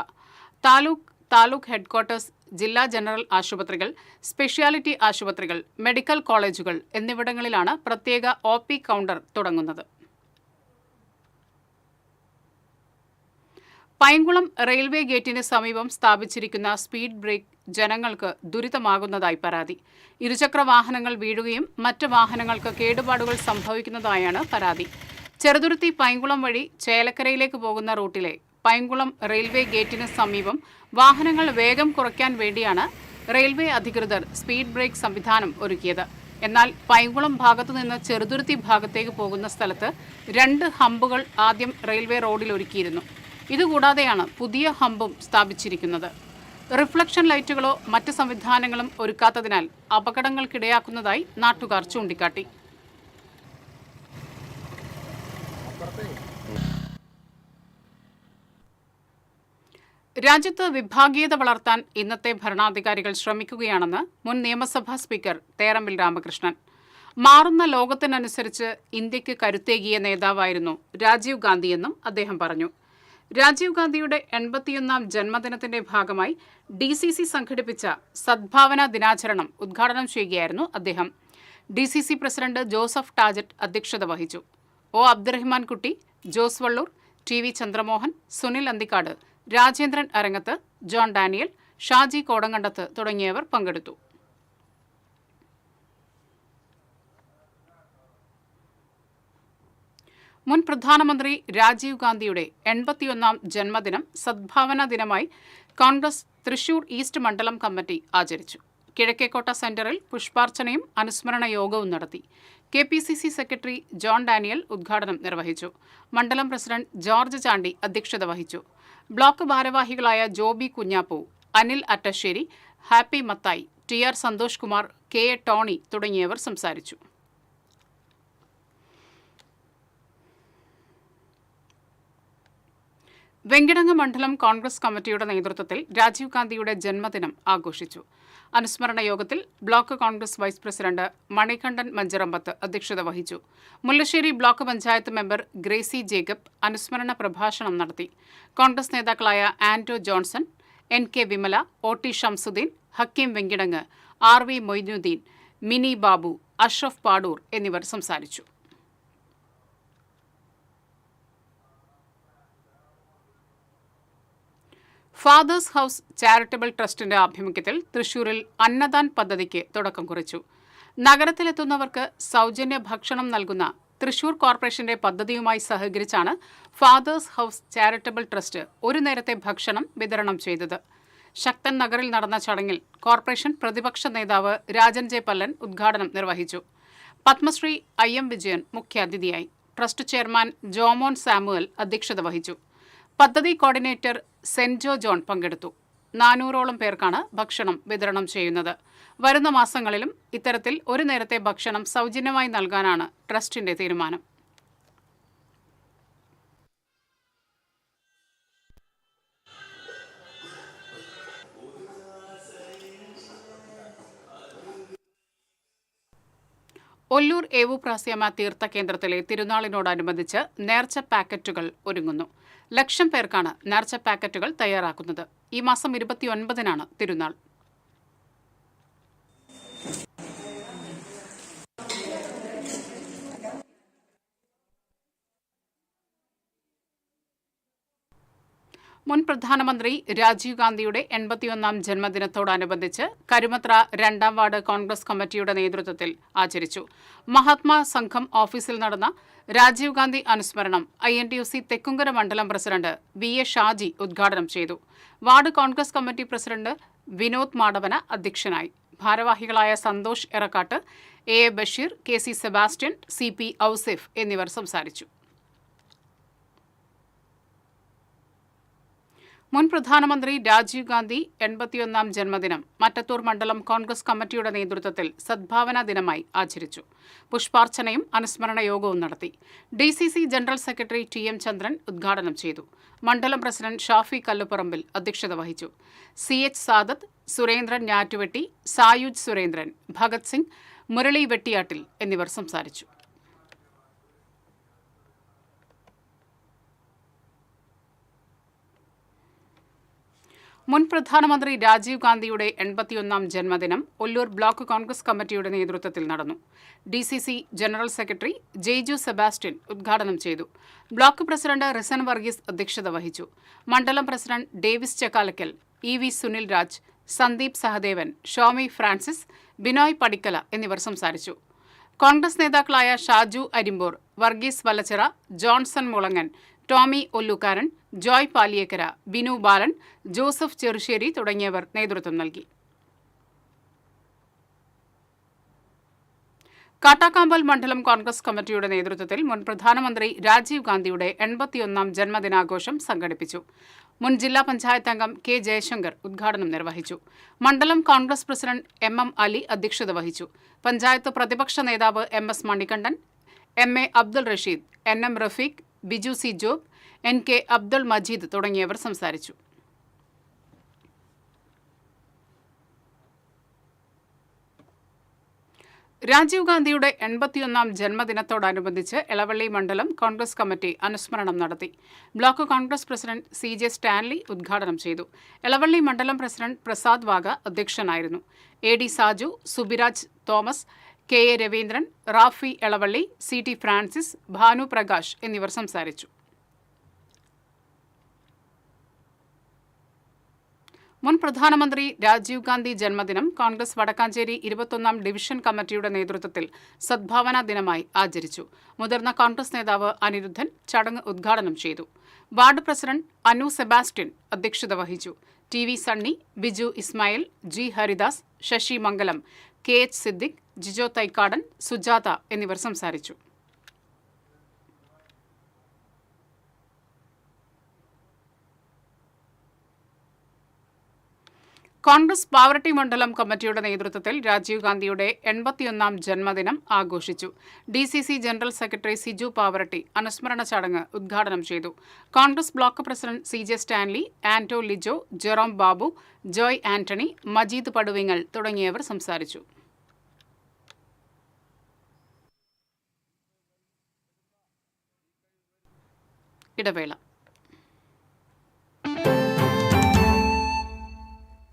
താലൂക്ക് ഹെഡ്ക്വാർട്ടേഴ്സ്, ജില്ലാ ജനറൽ ആശുപത്രികൾ, സ്പെഷ്യാലിറ്റി ആശുപത്രികൾ, മെഡിക്കൽ കോളേജുകൾ എന്നിവിടങ്ങളിലാണ് പ്രത്യേക OP കൗണ്ടർ തുടങ്ങുന്നത്. പൈങ്കുളം റെയിൽവേ ഗേറ്റിന് സമീപം സ്ഥാപിച്ചിരിക്കുന്ന സ്പീഡ് ബ്രേക്ക് ജനങ്ങൾക്ക് ദുരിതമാകുന്നതായി പരാതി. ഇരുചക്ര വാഹനങ്ങൾ വീഴുകയും മറ്റ് വാഹനങ്ങൾക്ക് കേടുപാടുകൾ സംഭവിക്കുന്നതായാണ് പരാതി. ചെറുതുരുത്തി പൈങ്കുളം വഴി ചേലക്കരയിലേക്ക് പോകുന്ന റൂട്ടിലെ പൈങ്കുളം റെയിൽവേ ഗേറ്റിന് സമീപം വാഹനങ്ങൾ വേഗം കുറയ്ക്കാൻ വേണ്ടിയാണ് റെയിൽവേ അധികൃതർ സ്പീഡ് ബ്രേക്ക് സംവിധാനം ഒരുക്കിയത്. എന്നാൽ പൈങ്കുളം ഭാഗത്തുനിന്ന് ചെറുതുരുത്തി ഭാഗത്തേക്ക് പോകുന്ന സ്ഥലത്ത് 2 ഹമ്പുകൾ ആദ്യം റെയിൽവേ റോഡിൽ ഒരുക്കിയിരുന്നു. ഇതുകൂടാതെയാണ് പുതിയ ഹമ്പും സ്ഥാപിച്ചിരിക്കുന്നത്. റിഫ്ലക്ഷൻ ലൈറ്റുകളോ മറ്റ് സംവിധാനങ്ങളും ഒരുക്കാത്തതിനാൽ അപകടങ്ങൾക്കിടയാക്കുന്നതായി നാട്ടുകാർ ചൂണ്ടിക്കാട്ടി. രാജ്യത്ത് വിഭാഗീയത വളർത്താൻ ഇന്നത്തെ ഭരണാധികാരികൾ ശ്രമിക്കുകയാണെന്ന് മുൻ നിയമസഭാ സ്പീക്കർ തേറമ്പിൽ രാമകൃഷ്ണൻ. മാറുന്ന ലോകത്തിനനുസരിച്ച് ഇന്ത്യക്ക് കരുത്തേകിയ നേതാവായിരുന്നു രാജീവ് ഗാന്ധിയെന്നും അദ്ദേഹം പറഞ്ഞു. രാജീവ് ഗാന്ധിയുടെ 81ാം ജന്മദിനത്തിന്റെ ഭാഗമായി DCC സംഘടിപ്പിച്ച സദ്ഭാവന ദിനാചരണം ഉദ്ഘാടനം ചെയ്യുകയായിരുന്നു അദ്ദേഹം. DCC പ്രസിഡന്റ് ജോസഫ് ടാജറ്റ് അധ്യക്ഷത വഹിച്ചു. O അബ്ദുറഹ്മാൻ കുട്ടി, ജോസ് വള്ളൂർ, TV ചന്ദ്രമോഹൻ, സുനിൽ അന്തിക്കാട്, രാജേന്ദ്രൻ അരങ്ങത്ത്, ജോൺ ഡാനിയൽ, ഷാജി കോടങ്കണ്ടത്ത് തുടങ്ങിയവർ പങ്കെടുത്തു. മുൻ പ്രധാനമന്ത്രി രാജീവ് ഗാന്ധിയുടെ 81ാം ജന്മദിനം സദ്ഭാവന ദിനമായി കോൺഗ്രസ് തൃശൂർ ഈസ്റ്റ് മണ്ഡലം കമ്മിറ്റി ആചരിച്ചു. കിഴക്കേക്കോട്ട സെന്ററിൽ പുഷ്പാർച്ചനയും അനുസ്മരണ യോഗവും നടത്തി. KPCC സെക്രട്ടറി ജോൺ ഡാനിയൽ ഉദ്ഘാടനം നിർവഹിച്ചു. മണ്ഡലം പ്രസിഡന്റ് ജോർജ് ചാണ്ടി അധ്യക്ഷത വഹിച്ചു. ബ്ലോക്ക് ഭാരവാഹികളായ ജോബി കുഞ്ഞാപ്പു, അനിൽ അറ്റശ്ശേരി, ഹാപ്പി മത്തായി, TR സന്തോഷ് കുമാർ, KA ടോണി തുടങ്ങിയവർ സംസാരിച്ചു. വെങ്കിടങ്ങ് മണ്ഡലം കോൺഗ്രസ് കമ്മിറ്റിയുടെ നേതൃത്വത്തിൽ രാജീവ് ഗാന്ധിയുടെ ജന്മദിനം ആഘോഷിച്ചു. അനുസ്മരണ യോഗത്തിൽ block Congress vice president Manikandan Mancharambath അധ്യക്ഷത വഹിച്ചു. മുല്ലശ്ശേരി ബ്ലോക്ക് പഞ്ചായത്ത് മെമ്പർ ഗ്രേസി ജേക്കബ് അനുസ്മരണ പ്രഭാഷണം നടത്തി. കോൺഗ്രസ് നേതാക്കളായ Anto Johnson, NK Vimala, OT Shamsuddin, Hakeem Venkitangu, RV Moinuddin, Mini Babu, Ashraf Padoor എന്നിവർ സംസാരിച്ചു. ഫാദേഴ്സ് ഹൌസ് ചാരിറ്റബിൾ ട്രസ്റ്റിന്റെ ആഭിമുഖ്യത്തിൽ തൃശൂരിൽ അന്നദാൻ പദ്ധതിക്ക് തുടക്കം കുറിച്ചു. നഗരത്തിലെത്തുന്നവർക്ക് സൗജന്യ ഭക്ഷണം നൽകുന്ന തൃശൂർ കോർപ്പറേഷന്റെ പദ്ധതിയുമായി സഹകരിച്ചാണ് ഫാദേഴ്സ് ഹൌസ് ചാരിറ്റബിൾ ട്രസ്റ്റ് ഒരു നേരത്തെ ഭക്ഷണം വിതരണം ചെയ്തത്. ശക്തൻ നഗറിൽ നടന്ന ചടങ്ങിൽ കോർപ്പറേഷൻ പ്രതിപക്ഷ നേതാവ് രാജൻ ജെ പല്ലൻ ഉദ്ഘാടനം നിർവഹിച്ചു. പത്മശ്രീ IM വിജയൻ മുഖ്യാതിഥിയായി. ട്രസ്റ്റ് ചെയർമാൻ ജോമോൻ സാമുവൽ അധ്യക്ഷത വഹിച്ചു. പദ്ധതി കോർഡിനേറ്റർ സെൻജോ ജോൺ പങ്കെടുത്തു. 400ഓളം പേർക്കാണ് ഭക്ഷണം വിതരണം ചെയ്യുന്നത്. വരുന്ന മാസങ്ങളിലും ഇത്തരത്തിൽ ഒരു നേരത്തെ ഭക്ഷണം സൗജന്യമായി നൽകാനാണ് ട്രസ്റ്റിന്റെ തീരുമാനം. ഒല്ലൂർ ഏവുപ്രാസ്യമ തീർത്ഥകേന്ദ്രത്തിലെ തിരുനാളിനോടനുബന്ധിച്ച് നേർച്ച പാക്കറ്റുകൾ ഒരുങ്ങുന്നു. 1,00,000 പേർക്കാണ് നേർച്ച പാക്കറ്റുകൾ തയ്യാറാക്കുന്നത്. ഈ മാസം 29-നാണ് തിരുനാൾ. മുൻ പ്രധാനമന്ത്രി രാജീവ് ഗാന്ധിയുടെ 81ാം ജന്മദിനത്തോടനുബന്ധിച്ച് കരുമത്ര 2ാം വാർഡ് കോൺഗ്രസ് കമ്മിറ്റിയുടെ നേതൃത്വത്തിൽ ആചരിച്ചു. മഹാത്മാ സംഘം ഓഫീസിൽ നടന്ന രാജീവ് ഗാന്ധി അനുസ്മരണം INTUC തെക്കുംകര മണ്ഡലം പ്രസിഡന്റ് VA ഷാജി ഉദ്ഘാടനം ചെയ്തു. Ward Congress committee president Vinod Madavana അധ്യക്ഷനായി. ഭാരവാഹികളായ Santhosh Erakkat, A Basheer, KC Sebastian, CP Ousif എന്നിവർ സംസാരിച്ചു. മുൻ പ്രധാനമന്ത്രി രാജീവ് ഗാന്ധി 81ാം ജന്മദിനം മറ്റത്തൂർ മണ്ഡലം കോൺഗ്രസ് കമ്മിറ്റിയുടെ നേതൃത്വത്തിൽ സദ്ഭാവന ദിനമായി ആചരിച്ചു. പുഷ്പാർച്ചനയും അനുസ്മരണ യോഗവും നടത്തി. DCC ജനറൽ സെക്രട്ടറി TM ചന്ദ്രൻ ഉദ്ഘാടനം ചെയ്തു. മണ്ഡലം പ്രസിഡന്റ് ഷാഫി കല്ലുപറമ്പിൽ അധ്യക്ഷത വഹിച്ചു. CH സാദത്ത്, സുരേന്ദ്രൻ ഞാറ്റുവെട്ടി, സായുജ് സുരേന്ദ്രൻ, ഭഗത് സിംഗ്, മുരളി വെട്ടിയാട്ടിൽ എന്നിവർ സംസാരിച്ചു. മുൻ പ്രധാനമന്ത്രി രാജീവ് ഗാന്ധിയുടെ 81ാം ജന്മദിനം ഒല്ലൂർ ബ്ലോക്ക് കോൺഗ്രസ് കമ്മിറ്റിയുടെ നേതൃത്വത്തിൽ നടന്നു. DCC general secretary Jaiju Sebastian ഉദ്ഘാടനം ചെയ്തു. ബ്ലോക്ക് പ്രസിഡന്റ് റിസൻ വർഗീസ് അധ്യക്ഷത വഹിച്ചു. മണ്ഡലം president Davis Chakkalakkal, EV Sunil Raj, Sandeep Sahadevan, Xiaomi Francis, Binoy Padikkala എന്നിവർ സംസാരിച്ചു. കോൺഗ്രസ് നേതാക്കളായ ഷാജു അരിമ്പൂർ, വർഗീസ് വല്ലച്ചിറ, ജോൺസൺ മുളങ്ങൻ, ടോമി ഒല്ലുകാരൻ, ജോയ് പാലിയേക്കര, ബിനു ബാലൻ, ജോസഫ് ചെറുശ്ശേരി തുടങ്ങിയവർ നേതൃത്വം നൽകി. കാട്ടാക്കാമ്പൽ മണ്ഡലം കോൺഗ്രസ് കമ്മിറ്റിയുടെ നേതൃത്വത്തിൽ മുൻ പ്രധാനമന്ത്രി രാജീവ് ഗാന്ധിയുടെ 81ാം ജന്മദിനാഘോഷം സംഘടിപ്പിച്ചു. മുൻ ജില്ലാ പഞ്ചായത്ത് അംഗം K ജയശങ്കർ ഉദ്ഘാടനം നിർവഹിച്ചു. മണ്ഡലം കോൺഗ്രസ് പ്രസിഡന്റ് MM അലി അധ്യക്ഷത വഹിച്ചു. പഞ്ചായത്ത് പ്രതിപക്ഷ നേതാവ് MS Manikandan, MA Abdul Rasheed, NM Rafeeq, Biju C Job, NK Abdul Majeed തുടങ്ങിയവർ സംസാരിച്ചു. രാജീവ് ഗാന്ധിയുടെ 81ാം ജന്മദിനത്തോടനുബന്ധിച്ച് എളവള്ളി മണ്ഡലം കോൺഗ്രസ് കമ്മിറ്റി അനുസ്മരണം നടത്തി. Block Congress president CJ Stanley ഉദ്ഘാടനം ചെയ്തു. എളവള്ളി മണ്ഡലം പ്രസിഡന്റ് പ്രസാദ് വാഗ അധ്യക്ഷനായിരുന്നു. AD Saju, Subiraj Thomas, KA Raveendran, Rafi Elavally, CT Francis, Bhanu Prakash എന്നിവർ സംസാരിച്ചു. മുൻ പ്രധാനമന്ത്രി രാജീവ് ഗാന്ധി ജന്മദിനം കോൺഗ്രസ് വടക്കാഞ്ചേരി 21ാം ഡിവിഷൻ കമ്മിറ്റിയുടെ നേതൃത്വത്തിൽ സദ്ഭാവന ദിനമായി ആചരിച്ചു. മുതിർന്ന കോൺഗ്രസ് നേതാവ് അനിരുദ്ധൻ ചടങ്ങ് ഉദ്ഘാടനം ചെയ്തു. വാർഡ് പ്രസിഡന്റ് അനു സെബാസ്റ്റ്യൻ അധ്യക്ഷത വഹിച്ചു. TV സണ്ണി, ബിജു ഇസ്മായിൽ, G ഹരിദാസ്, ശശി മംഗലം, KH സിദ്ദിഖ്, ജിജോ തൈക്കാടൻ, സുജാത എന്നിവർ സംസാരിച്ചു. കോൺഗ്രസ് പാവറട്ടി മണ്ഡലം കമ്മിറ്റിയുടെ നേതൃത്വത്തിൽ രാജീവ് ഗാന്ധിയുടെ 81ാം ജന്മദിനം ആഘോഷിച്ചു. DCC general secretary Siju Pavaratty അനുസ്മരണ ചടങ്ങ് ഉദ്ഘാടനം ചെയ്തു. Congress block president CJ Stanley, Anto Lijo, Jerome Babu, Joy Antony, Majeed Paduvingal തുടങ്ങിയവർ സംസാരിച്ചു. ഇടവേള.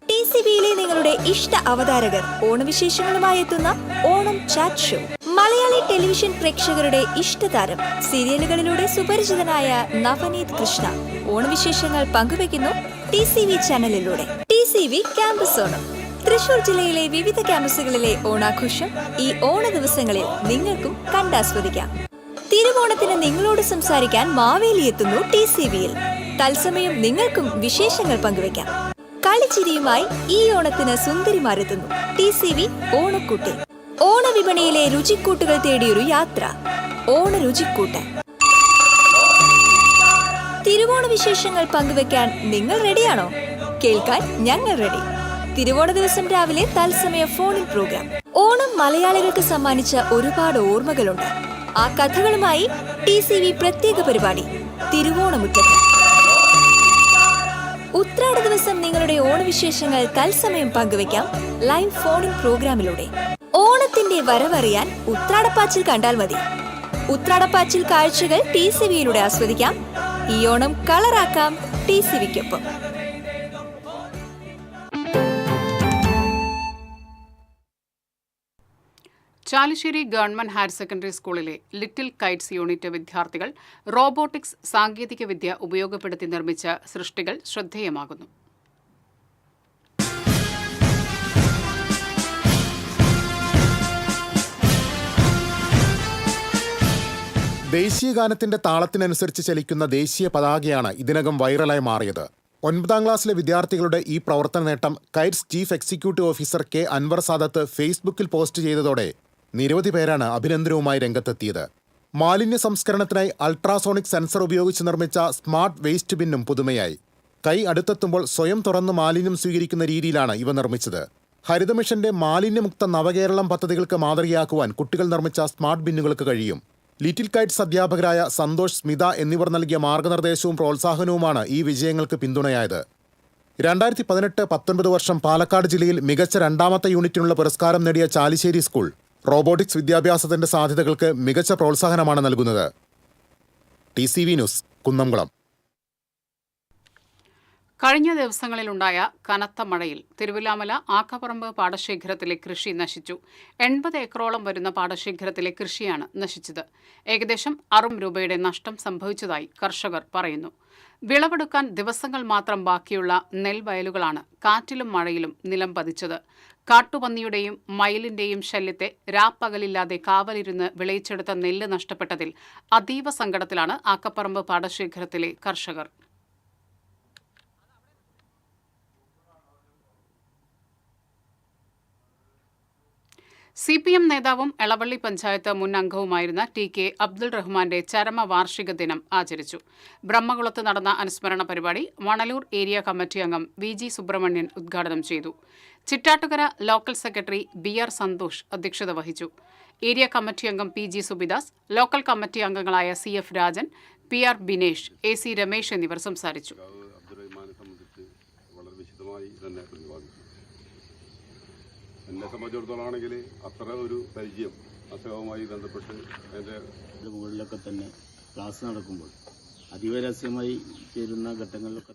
TCBയിലെ നിങ്ങളുടെ ഇഷ്ട അവതാരകർ ഓണവിശേഷങ്ങളുമായി എത്തുന്ന Onam chat show. Malayali television പ്രേക്ഷകരുടെ ഇഷ്ടതാരം, സീരിയലുകളിലൂടെ സുപരിചിതനായ നവനീത് കൃഷ്ണ ഓണവിശേഷങ്ങൾ പങ്കുവയ്ക്കുന്നു. TCV ചാനലിലൂടെ. TCV campus Onam. തൃശൂർ ജില്ലയിലെ വിവിധ ക്യാമ്പസുകളിലെ ഓണാഘോഷം ഈ ഓണ ദിവസങ്ങളിൽ നിങ്ങൾക്കും കണ്ടാസ്വദിക്കാം. തിരുവോണത്തിന് നിങ്ങളോട് സംസാരിക്കാൻ മാവേലി എത്തുന്നു TCVയിൽ. തത്സമയം നിങ്ങൾക്കും വിശേഷങ്ങൾ പങ്കുവയ്ക്കാം. കളിച്ചിരിയുമായി ഈ ഓണത്തിന് സുന്ദരിമാരെത്തുന്നു TCV ഓണക്കൂട്ടിൽ. ഓണവിപണിയിലെ രുചിക്കൂട്ടുകൾ തേടിയൊരു യാത്ര. ഓണ രുചിക്കൂട്ട്. തിരുവോണ വിശേഷങ്ങൾ പങ്കുവെക്കാൻ നിങ്ങൾ റെഡിയാണോ? കേൾക്കാൻ ഞങ്ങൾ റെഡി. തിരുവോണ ദിവസം രാവിലെ തത്സമയ ഫോണിൻ പ്രോഗ്രാം. ഓണം മലയാളികൾക്ക് സമ്മാനിച്ച ഒരുപാട് ഓർമ്മകളുണ്ട്. ആ കഥകളുമായി TCV പ്രത്യേക പരിപാടി തിരുവോണമുറ്റത്ത്. ഉത്രാട ദിവസം നിങ്ങളുടെ ഓണവിശേഷങ്ങൾ തത്സമയം പങ്കുവെക്കാം ലൈവ് ഫോണിൻ പ്രോഗ്രാമിലൂടെ. ഓണത്തിന്റെ വരവറിയാൻ ഉത്രാടപ്പാച്ചിൽ കണ്ടാൽ മതി. ഉത്രാടപ്പാച്ചിൽ കാഴ്ചകൾ TCVയിലൂടെ ആസ്വദിക്കാം. ഈ ഓണം കളറാക്കാം TCVക്കൊപ്പം. ചാലിശ്ശേരി ഗവൺമെന്റ് ഹയർ സെക്കൻഡറി സ്കൂളിലെ ലിറ്റിൽ കൈറ്റ്സ് യൂണിറ്റ് വിദ്യാർത്ഥികൾ റോബോട്ടിക്സ് സാങ്കേതികവിദ്യ ഉപയോഗപ്പെടുത്തി നിർമ്മിച്ച സൃഷ്ടികൾ ശ്രദ്ധേയമാകുന്നു. ദേശീയഗാനത്തിന്റെ താളത്തിനനുസരിച്ച് ചലിക്കുന്ന ദേശീയ പതാകയാണ് ഇതിനകം വൈറലായി മാറിയത്. 9ാം ക്ലാസ്സിലെ വിദ്യാർത്ഥികളുടെ ഈ പ്രവർത്തന നേട്ടം കൈറ്റ്സ് chief executive officer K. Anvar Sadath ഫേസ്ബുക്കിൽ പോസ്റ്റ് ചെയ്തതോടെ നിരവധി പേരാണ് അഭിനന്ദനവുമായി രംഗത്തെത്തിയത്. മാലിന്യ സംസ്കരണത്തിനായി അൾട്രാസോണിക് സെൻസർ ഉപയോഗിച്ച് നിർമ്മിച്ച സ്മാർട്ട് വേസ്റ്റ് ബിന്നും പുതുമയായി. കൈ അടുത്തെത്തുമ്പോൾ സ്വയം തുറന്ന് മാലിന്യം സ്വീകരിക്കുന്ന രീതിയിലാണ് ഇവ നിർമ്മിച്ചത്. ഹരിതമിഷന്റെ മാലിന്യമുക്ത നവകേരളം പദ്ധതികൾക്ക് മാതൃകയാക്കുവാൻ കുട്ടികൾ നിർമ്മിച്ച സ്മാർട്ട് ബിന്നുകൾക്ക് കഴിയും. ലിറ്റിൽ കൈറ്റ്സ് അധ്യാപകരായ സന്തോഷ്, സ്മിത എന്നിവർ നൽകിയ മാർഗനിർദ്ദേശവും പ്രോത്സാഹനവുമാണ് ഈ വിജയങ്ങൾക്ക് പിന്തുണയായത്. 2018-19 വർഷം പാലക്കാട് ജില്ലയിൽ മികച്ച 2ാമത്തെ യൂണിറ്റിനുള്ള പുരസ്കാരം നേടിയ ചാലിശ്ശേരി സ്കൂൾ റോബോട്ടിക്സ് വിദ്യാഭ്യാസത്തിന്റെ സാധ്യതകൾക്ക് മികച്ച പ്രോത്സാഹനമാണ് നൽകുന്നത്. TCV news, Kunnamkulam. കഴിഞ്ഞ ദിവസങ്ങളിലുണ്ടായ കനത്ത മഴയിൽ തിരുവില്ലാമല ആക്കപ്പറമ്പ് പാടശേഖരത്തിലെ കൃഷി നശിച്ചു. 80 ഏക്കറോളം വരുന്ന പാടശേഖരത്തിലെ കൃഷിയാണ് നശിച്ചത്. ഏകദേശം 60 രൂപയുടെ നഷ്ടം സംഭവിച്ചതായി കർഷകർ പറയുന്നു. വിളവെടുക്കാൻ ദിവസങ്ങൾ മാത്രം ബാക്കിയുള്ള നെൽവയലുകളാണ് കാറ്റിലും മഴയിലും നിലം പതിച്ചത്. കാട്ടുപന്നിയുടെയും മയിലിന്റെയും ശല്യത്തെ രാപ്പകലില്ലാതെ കാവലിരുന്ന് വിളയിച്ചെടുത്ത നെല്ല് നഷ്ടപ്പെട്ടതിൽ അതീവ സങ്കടത്തിലാണ് ആക്കപ്പറമ്പ് പാടശേഖരത്തിലെ കർഷകർ. CPM നേതാവും എളവള്ളി പഞ്ചായത്ത് മുൻ അംഗവുമായിരുന്ന TK അബ്ദുൾ റഹ്മാന്റെ ചരമവാർഷിക ദിനം ആചരിച്ചു. ബ്രഹ്മകുളത്ത് നടന്ന അനുസ്മരണ പരിപാടി മണലൂർ ഏരിയ കമ്മിറ്റി അംഗം VG സുബ്രഹ്മണ്യൻ ഉദ്ഘാടനം ചെയ്തു. Chittattukara local secretary BR Santhosh അധ്യക്ഷത വഹിച്ചു. ഏരിയ കമ്മിറ്റി അംഗം PG സുബിദാസ്, ലോക്കൽ കമ്മിറ്റി അംഗങ്ങളായ CF Rajan, PR Binesh, AC Ramesh എന്നിവർ സംസാരിച്ചു. എന്നെ സംബന്ധിച്ചിടത്തോളാണെങ്കിൽ അത്ര ഒരു പരിചയം അസുഖവുമായി ബന്ധപ്പെട്ട് അതിൻ്റെ മുകളിലൊക്കെ തന്നെ ക്ലാസ് നടക്കുമ്പോൾ അതീവ രഹസ്യമായി ചേരുന്ന ഘട്ടങ്ങളിലൊക്കെ.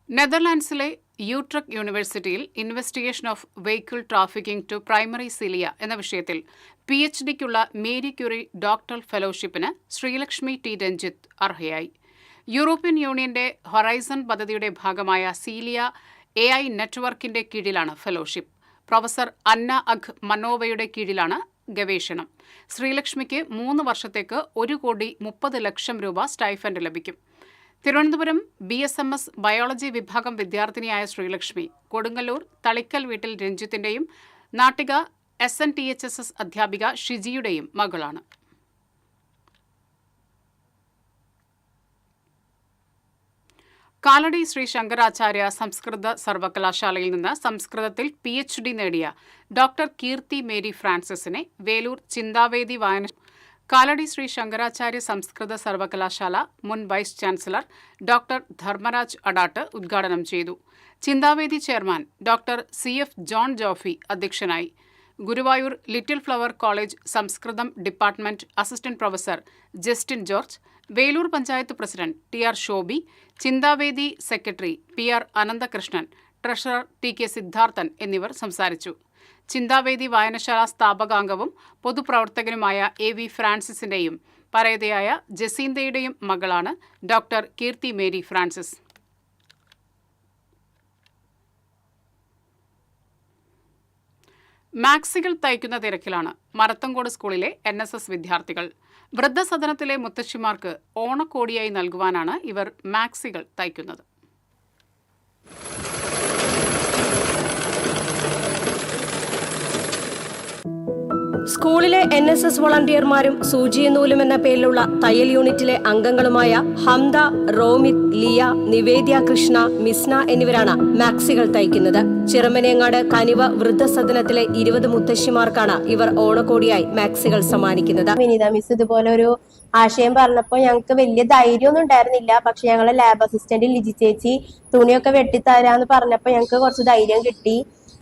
നെതർലാൻഡ്സിലെ യൂട്രക് യൂണിവേഴ്സിറ്റിയിൽ investigation of vehicle trafficking to primary cilia എന്ന വിഷയത്തിൽ PhDക്കുള്ള മേരി ക്യൂറി ഡോക്ടറൽ ഫെലോഷിപ്പിന് ശ്രീലക്ഷ്മി T. രഞ്ജിത്ത് അർഹയായി. യൂറോപ്യൻ യൂണിയന്റെ ഹൊറൈസൺ പദ്ധതിയുടെ ഭാഗമായ സീലിയ AI നെറ്റ്വർക്കിന്റെ കീഴിലാണ് ഫെലോഷിപ്പ്. പ്രൊഫസർ അന്ന അഖ് മനോവയുടെ കീഴിലാണ് ഗവേഷണം. ശ്രീലക്ഷ്മിക്ക് 3 വർഷത്തേക്ക് 1,30,00,000 രൂപ സ്റ്റൈഫൻഡ് ലഭിക്കും. തിരുവനന്തപുരം BSMS ബയോളജി വിഭാഗം വിദ്യാർത്ഥിനിയായ ശ്രീലക്ഷ്മി കൊടുങ്ങല്ലൂർ തളിക്കൽ വീട്ടിൽ രഞ്ജിത്തിന്റെയും നാട്ടിക SNTHSS അധ്യാപിക ഷിജിയുടെയും മകളാണ്. കാലടി ശ്രീ ശങ്കരാചാര്യ സംസ്കൃത സർവകലാശാലയിൽ നിന്ന് സംസ്കൃതത്തിൽ PhD നേടിയ ഡോക്ടർ കീർത്തി മേരി ഫ്രാൻസിസിനെ വേലൂർ ചിന്താവേദി കാലടി ശ്രീ ശങ്കരാചാര്യ സംസ്കൃത സർവകലാശാല മുൻ vice chancellor doctor Dharmaraj Adat ഉദ്ഘാടനം ചെയ്തു. Chinthavedi chairman doctor CF John Jofy അധ്യക്ഷനായി. Guruvayur little flower college Sanskrit department assistant professor Justin George, Velur panchayat president TR Shoby, Chinthavedi secretary PR Ananthakrishnan, treasurer TK Siddharthan എന്നിവർ സംസാരിച്ചു. ചിന്താവേദി വായനശാല സ്ഥാപകാംഗവും പൊതുപ്രവർത്തകനുമായ AV ഫ്രാൻസിസിന്റെയും പരേതയായ ജസീന്തയുടെയും മകളാണ് ഡോക്ടർ കീർത്തി മേരി ഫ്രാൻസിസ്. മാക്സികൾ തയ്ക്കുന്ന തിരക്കിലാണ് മരത്തങ്കോട് സ്കൂളിലെ NSS വിദ്യാർത്ഥികൾ. വൃദ്ധസദനത്തിലെ മുത്തശ്ശിമാർക്ക് ഓണക്കോടിയായി നൽകുവാനാണ് ഇവർ മാക്സികൾ തയ്ക്കുന്നത്. സ്കൂളിലെ NSS വോളണ്ടിയർമാരും സൂചിയും നൂലും എന്ന പേരിലുള്ള തയ്യൽ യൂണിറ്റിലെ അംഗങ്ങളുമായ ഹംദ, റോമിത്, ലിയ, നിവേദ്യ കൃഷ്ണ, മിസ്ന എന്നിവരാണ് മാക്സികൾ തയ്ക്കുന്നത്. ചിറമനേങ്ങാട് കനിവ വൃദ്ധസദനത്തിലെ 20 മുത്തശ്ശിമാർക്കാണ് ഇവർ ഓണക്കോടിയായി മാക്സികൾ സമ്മാനിക്കുന്നത്. വിനീത മിസ് ഇതുപോലെ ഒരു ആശയം പറഞ്ഞപ്പോൾ ഞങ്ങൾക്ക് വലിയ ധൈര്യമൊന്നും ഉണ്ടായിരുന്നില്ല. പക്ഷെ ഞങ്ങളെ ലാബ് അസിസ്റ്റന്റ് ലിജി ചേച്ചി തുണിയൊക്കെ വെട്ടിത്തരാന്ന് പറഞ്ഞപ്പോൾ ഞങ്ങൾക്ക് കുറച്ച് ധൈര്യം കിട്ടി.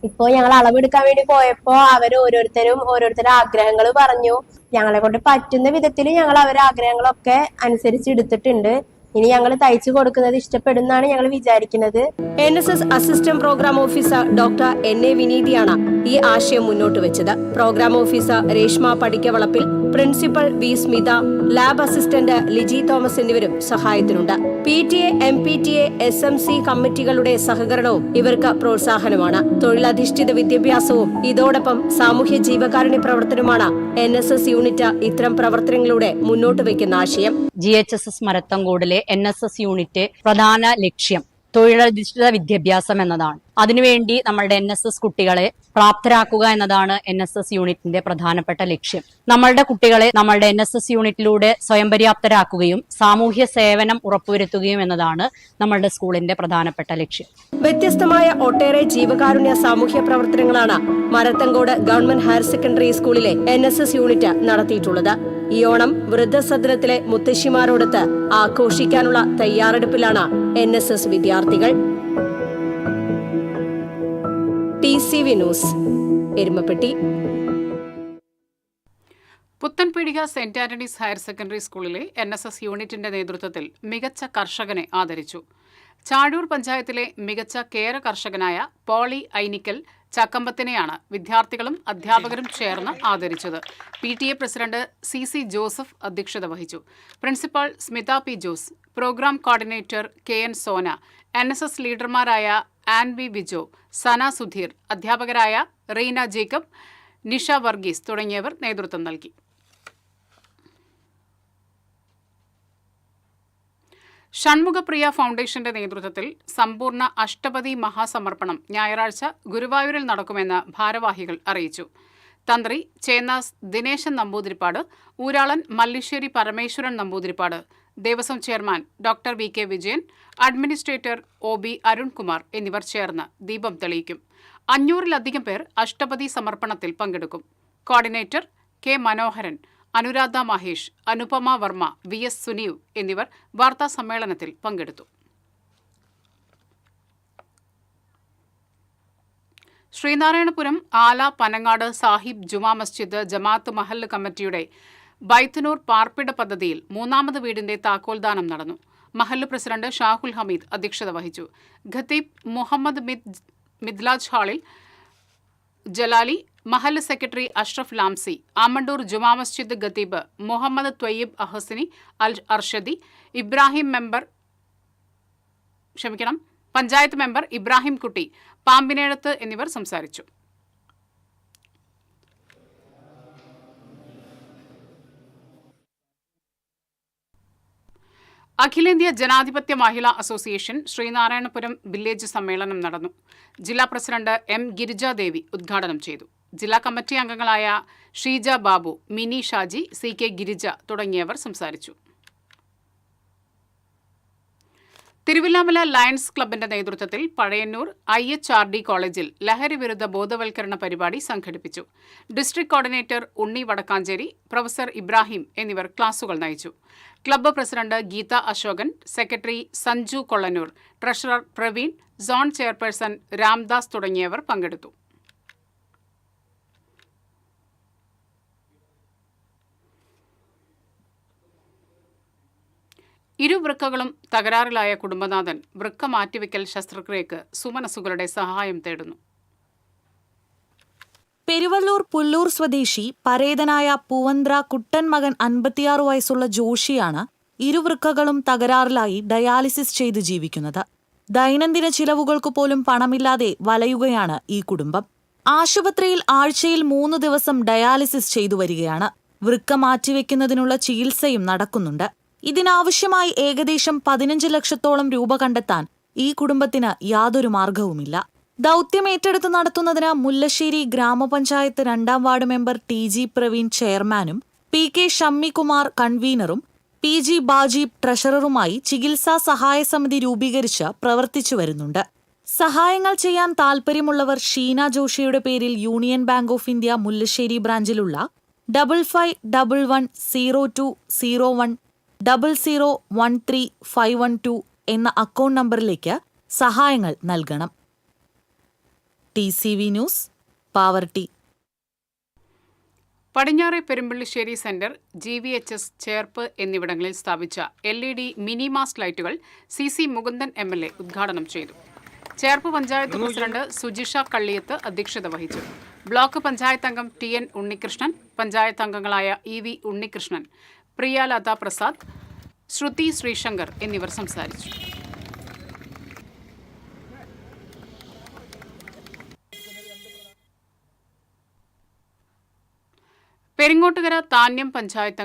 ഇപ്പോ ഞങ്ങൾ അളവെടുക്കാൻ വേണ്ടി പോയപ്പോ അവര് ഓരോരുത്തരുടെ ആഗ്രഹങ്ങൾ പറഞ്ഞു. ഞങ്ങളെ കൊണ്ട് പറ്റുന്ന വിധത്തിൽ ഞങ്ങൾ അവരുടെ ആഗ്രഹങ്ങളൊക്കെ അനുസരിച്ച് എടുത്തിട്ടുണ്ട്. ഇനി ഞങ്ങൾ തയ്ച്ചു കൊടുക്കുന്നത് ഇഷ്ടപ്പെടുന്നാണ് ഞങ്ങൾ വിചാരിക്കുന്നത്. NSS assistant programme officer doctor NA വിനീതിയാണ് ഈ ആശയം മുന്നോട്ട് വെച്ചത്. Programme officer Reshma Padikkavalappil, principal V Smitha, lab assistant Liji Thomas എന്നിവരും സഹായത്തിനുണ്ട്. PTA, MPTA, SMC കമ്മിറ്റികളുടെ സഹകരണവും ഇവർക്ക് പ്രോത്സാഹനമാണ്. തൊഴിലധിഷ്ഠിത വിദ്യാഭ്യാസവും ഇതോടൊപ്പം സാമൂഹ്യ ജീവകാരുണ്യ പ്രവർത്തനവുമാണ് NSS യൂണിറ്റ് ഇത്തരം പ്രവർത്തനങ്ങളിലൂടെ മുന്നോട്ട് വയ്ക്കുന്ന ആശയം. GHSS മരത്തങ്കോടിലെ NSS യൂണിറ്റ് പ്രധാന ലക്ഷ്യം തൊഴിലധിഷ്ഠിത വിദ്യാഭ്യാസം എന്നതാണ്. അതിനുവേണ്ടി നമ്മളുടെ NSS കുട്ടികളെ പ്രാപ്തരാക്കുക എന്നതാണ് NSS യൂണിറ്റിന്റെ പ്രധാനപ്പെട്ട ലക്ഷ്യം. നമ്മളുടെ കുട്ടികളെ നമ്മളുടെ NSS യൂണിറ്റിലൂടെ സ്വയം പര്യാപ്തരാക്കുകയും സാമൂഹ്യ സേവനം ഉറപ്പുവരുത്തുകയും എന്നതാണ് നമ്മളുടെ സ്കൂളിന്റെ പ്രധാനപ്പെട്ട ലക്ഷ്യം. വ്യത്യസ്തമായ ഒട്ടേറെ ജീവകാരുണ്യ സാമൂഹ്യ പ്രവർത്തനങ്ങളാണ് മരത്തങ്കോട് ഗവൺമെന്റ് ഹയർ സെക്കൻഡറി സ്കൂളിലെ NSS യൂണിറ്റ് നടത്തിയിട്ടുള്ളത്. ഈ ഓണം വൃദ്ധസദനത്തിലെ മുത്തശ്ശിമാരോടൊത്ത് ആഘോഷിക്കാനുള്ള തയ്യാറെടുപ്പിലാണ് NSS വിദ്യാർത്ഥികൾ. TCV news, Erumapetty. Puthenpeedika saint Antony's higher secondary സ്കൂളിലെ NSS യൂണിറ്റിന്റെ നേതൃത്വത്തിൽ മികച്ച കർഷകനെ ആദരിച്ചു. ചാഴൂർ പഞ്ചായത്തിലെ മികച്ച കേര കർഷകനായ പോളി ഐനിക്കൽ ചക്കമ്പത്തിനെയാണ് വിദ്യാർത്ഥികളും അധ്യാപകരും ചേർന്ന് ആദരിച്ചത്. PTA പ്രസിഡന്റ് CC ജോസഫ് അധ്യക്ഷത വഹിച്ചു. Principal Smitha P. Jose, programme coordinator KN Sona, NSS ലീഡർമാരായ ആൻ വി വിജോ, സന സുധീർ, അധ്യാപകരായ റീന ജേക്കബ്, നിഷ വർഗീസ് തുടങ്ങിയവർ നേതൃത്വം നൽകി. ഷൺമുഖപ്രിയ ഫൗണ്ടേഷന്റെ നേതൃത്വത്തിൽ സമ്പൂർണ്ണ അഷ്ടപതി മഹാസമർപ്പണം ഞായറാഴ്ച ഗുരുവായൂരിൽ നടക്കുമെന്ന് ഭാരവാഹികൾ അറിയിച്ചു. തന്ത്രി ചേന്നാസ് ദിനേശൻ നമ്പൂതിരിപ്പാട്, ഊരാളൻ Mallissery Parameswaran Namboothirippad, Devaswom chairman doctor VK Vijayan, administrator OB Arunkumar എന്നിവർ ചേർന്ന് ദീപം തെളിയിക്കും. 500-ലധികം പേർ അഷ്ടപതി സമർപ്പണത്തിൽ പങ്കെടുക്കും. Coordinator K. Manoharan, Anuradha Mahesh, Anupama Varma, VS Suneev എന്നിവർ വാർത്താ സമ്മേളനത്തിൽ പങ്കെടുത്തു. ശ്രീനാരായണപുരം ആല പനങ്ങാട് സാഹിബ് ജുമാ മസ്ജിദ് ജമാഅത്ത് മഹല്ല് കമ്മിറ്റിയുടെ ബൈത്തനൂർ പാർപ്പിട പദ്ധതിയിൽ 3ാമത് വീടിന്റെ താക്കോൽദാനം നടന്നു. മഹല്ല് പ്രസിഡന്റ് ഷാഹുൽ ഹമീദ് അധ്യക്ഷത വഹിച്ചു. ഖത്തീബ് മുഹമ്മദ് മിദ്ലാജ് ഹാളിൽ ജലാലി, മഹല്ല് സെക്രട്ടറി അഷ്റഫ് ലാംസി, ആമണ്ടൂർ ജുമാ മസ്ജിദ് ഖത്തീബ് മുഹമ്മദ് ത്വയ്യിബ് അഹസിനി അൽ അർഷദി, പഞ്ചായത്ത് മെമ്പർ ഇബ്രാഹിം കുട്ടി, പാമ്പിനേഴത്ത് എന്നിവർ സംസാരിച്ചു. അഖിലേന്ത്യാ ജനാധിപത്യ മഹിളാ അസോസിയേഷൻ ശ്രീനാരായണപുരം വില്ലേജ് സമ്മേളനം നടന്നു. ജില്ലാ പ്രസിഡന്റ് M. ഗിരിജാദേവി ഉദ്ഘാടനം ചെയ്തു. ജില്ലാ കമ്മിറ്റി അംഗങ്ങളായ ഷീജ ബാബു, മിനി ഷാജി, CK ഗിരിജ തുടങ്ങിയവർ സംസാരിച്ചു. തിരുവില്ലാമല ലയൺസ് ക്ലബിന്റെ നേതൃത്വത്തിൽ പഴയന്നൂർ IHRD കോളേജിൽ ലഹരി വിരുദ്ധ ബോധവൽക്കരണ പരിപാടി സംഘടിപ്പിച്ചു. District coordinator Unni Vadakkanchery, professor Ibrahim എന്നിവർ ക്ലാസുകൾ നയിച്ചു. Club president Geetha Ashokan, secretary Sanju Kollannur, treasurer Praveen, zone chairperson Ramdas തുടങ്ങിയവർ പങ്കെടുത്തു. ഇരുവൃക്കകളും തകരാറിലായ കുടുംബനാഥൻ വൃക്ക മാറ്റിവെക്കൽ ശസ്ത്രക്രിയക്ക് സുമനസുകളുടെ സഹായം തേടുന്നു. പെരുവള്ളൂർ പുല്ലൂർ സ്വദേശി പരേതനായ പൂവന്ത്ര കുട്ടൻ മകൻ 56 വയസ്സുള്ള ജോഷിയാണ് ഇരുവൃക്കകളും തകരാറിലായി ഡയാലിസിസ് ചെയ്ത് ജീവിക്കുന്നത്. ദൈനംദിന ചിലവുകൾക്ക് പോലും പണമില്ലാതെ വലയുകയാണ് ഈ കുടുംബം. ആശുപത്രിയിൽ ആഴ്ചയിൽ 3 ദിവസം ഡയാലിസിസ് ചെയ്തു വരികയാണ്. വൃക്ക മാറ്റിവെക്കുന്നതിനുള്ള ചികിത്സയും നടക്കുന്നുണ്ട്. ഇതിനാവശ്യമായി ഏകദേശം 15 ലക്ഷത്തോളം രൂപ കണ്ടെത്താൻ ഈ കുടുംബത്തിന് യാതൊരു മാർഗവുമില്ല. ദൗത്യം ഏറ്റെടുത്ത് നടത്തുന്നതിന് മുല്ലശ്ശേരി ഗ്രാമപഞ്ചായത്ത് 2ാം വാർഡ് മെമ്പർ TG പ്രവീൺ ചെയർമാനും PK ഷമ്മികുമാർ കൺവീനറും PG ബാജീബ് ട്രഷററുമായി ചികിത്സാ സഹായ സമിതി രൂപീകരിച്ച് പ്രവർത്തിച്ചു വരുന്നുണ്ട്. സഹായങ്ങൾ ചെയ്യാൻ താൽപ്പര്യമുള്ളവർ ഷീന ജോഷിയുടെ പേരിൽ union bank of India Mullassery ബ്രാഞ്ചിലുള്ള 5511010013 എന്ന അക്കൗണ്ട് നമ്പറിലേക്ക് സഹായങ്ങൾ നൽകണം. TCV news, Pavaratty. പടിഞ്ഞാറെ പെരുമ്പള്ളിശ്ശേരി സെന്റർ, GVHS, ചേർപ്പ് എന്നിവിടങ്ങളിൽ സ്ഥാപിച്ച LED mini mast lights CC Mukundan MLA ഉദ്ഘാടനം ചെയ്തു. ചേർപ്പ് പഞ്ചായത്ത് പ്രസിഡന്റ് സുജിഷ കള്ളിയത്ത് അധ്യക്ഷത വഹിച്ചു. ബ്ലോക്ക് പഞ്ചായത്ത് അംഗം TN ഉണ്ണികൃഷ്ണൻ, പഞ്ചായത്ത് അംഗങ്ങളായ EV ഉണ്ണികൃഷ്ണൻ, പ്രിയ ലതാ പ്രസാദ്, ശ്രുതി ശ്രീശങ്കർ എന്നിവർ സംസാരിച്ചു. പെരിങ്ങോട്ടുകര താന്യം പഞ്ചായത്ത്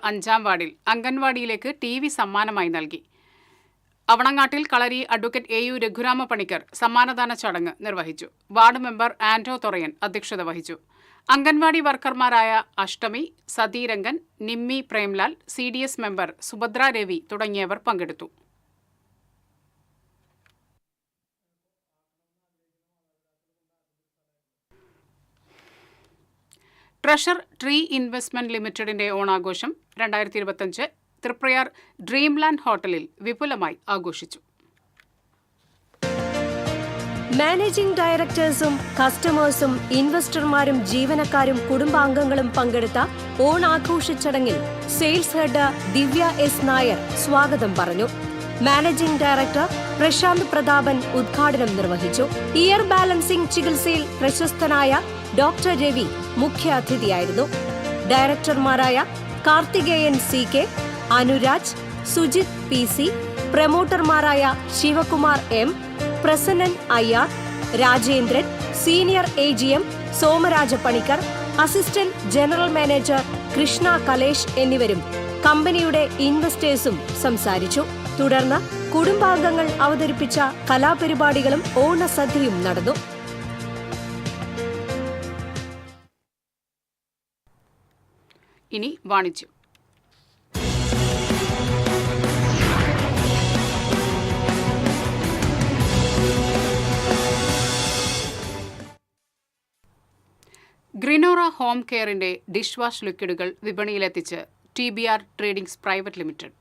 5ാം വാർഡിൽ അംഗൻവാടിയിലേക്ക് TV സമ്മാനമായി നൽകി. അവണങ്ങാട്ടിൽ കളരി അഡ്വക്കേറ്റ് AU രഘുരാമ പണിക്കർ സമ്മാനദാന ചടങ്ങ് നിർവഹിച്ചു. വാർഡ് മെമ്പർ ആന്റോ തൊറയൻ അധ്യക്ഷത വഹിച്ചു. അംഗൻവാടി വർക്കർമാരായ അഷ്ടമി, സതീരംഗൻ, നിമ്മി പ്രേംലാൽ, CDS മെമ്പർ സുഭദ്ര രവി തുടങ്ങിയവർ പങ്കെടുത്തു. ട്രഷർ ട്രീ ഇൻവെസ്റ്റ്മെന്റ് ലിമിറ്റഡിന്റെ ഓണാഘോഷം 2025 തൃപ്രയാർ ഡ്രീംലാൻഡ് ഹോട്ടലിൽ വിപുലമായി ആഘോഷിച്ചു. മാനേജിംഗ് ഡയറക്ടേഴ്സും കസ്റ്റമേഴ്സും ഇൻവെസ്റ്റർമാരും ജീവനക്കാരും കുടുംബാംഗങ്ങളും പങ്കെടുത്ത ഓണാഘോഷ ചടങ്ങിൽ സെയിൽസ് ഹെഡ് ദിവ്യ S. നായർ സ്വാഗതം പറഞ്ഞു. മാനേജിംഗ് ഡയറക്ടർ പ്രശാന്ത് പ്രതാപൻ ഉദ്ഘാടനം നിർവഹിച്ചു. ഇയർ ബാലൻസിംഗ് ചികിത്സയിൽ പ്രശസ്തനായ ഡോക്ടർ രവി മുഖ്യാതിഥിയായിരുന്നു. ഡയറക്ടർമാരായ കാർത്തികേയൻ CK, അനുരാജ്, സുജിത് PC, പ്രമോട്ടർമാരായ Sivakumar M, Prasannan IR, Rajendran, senior AGM Somaraja Panicker, assistant general manager Krishna Kalesh എന്നിവരും കമ്പനിയുടെ ഇൻവെസ്റ്റേഴ്സും സംസാരിച്ചു. തുടർന്ന് കുടുംബാംഗങ്ങൾ അവതരിപ്പിച്ച കലാപരിപാടികളും ഓണസദ്യയും നടന്നു. ഇനി വാണിജ്യം. ഗ്രിനോറ ഹോം കെയറിന്റെ ഡിഷ് വാഷ് ലിക്വിഡുകൾ വിപണിയിലെത്തിച്ച് TBR ട്രേഡിംഗ്സ് പ്രൈവറ്റ് ലിമിറ്റഡ്.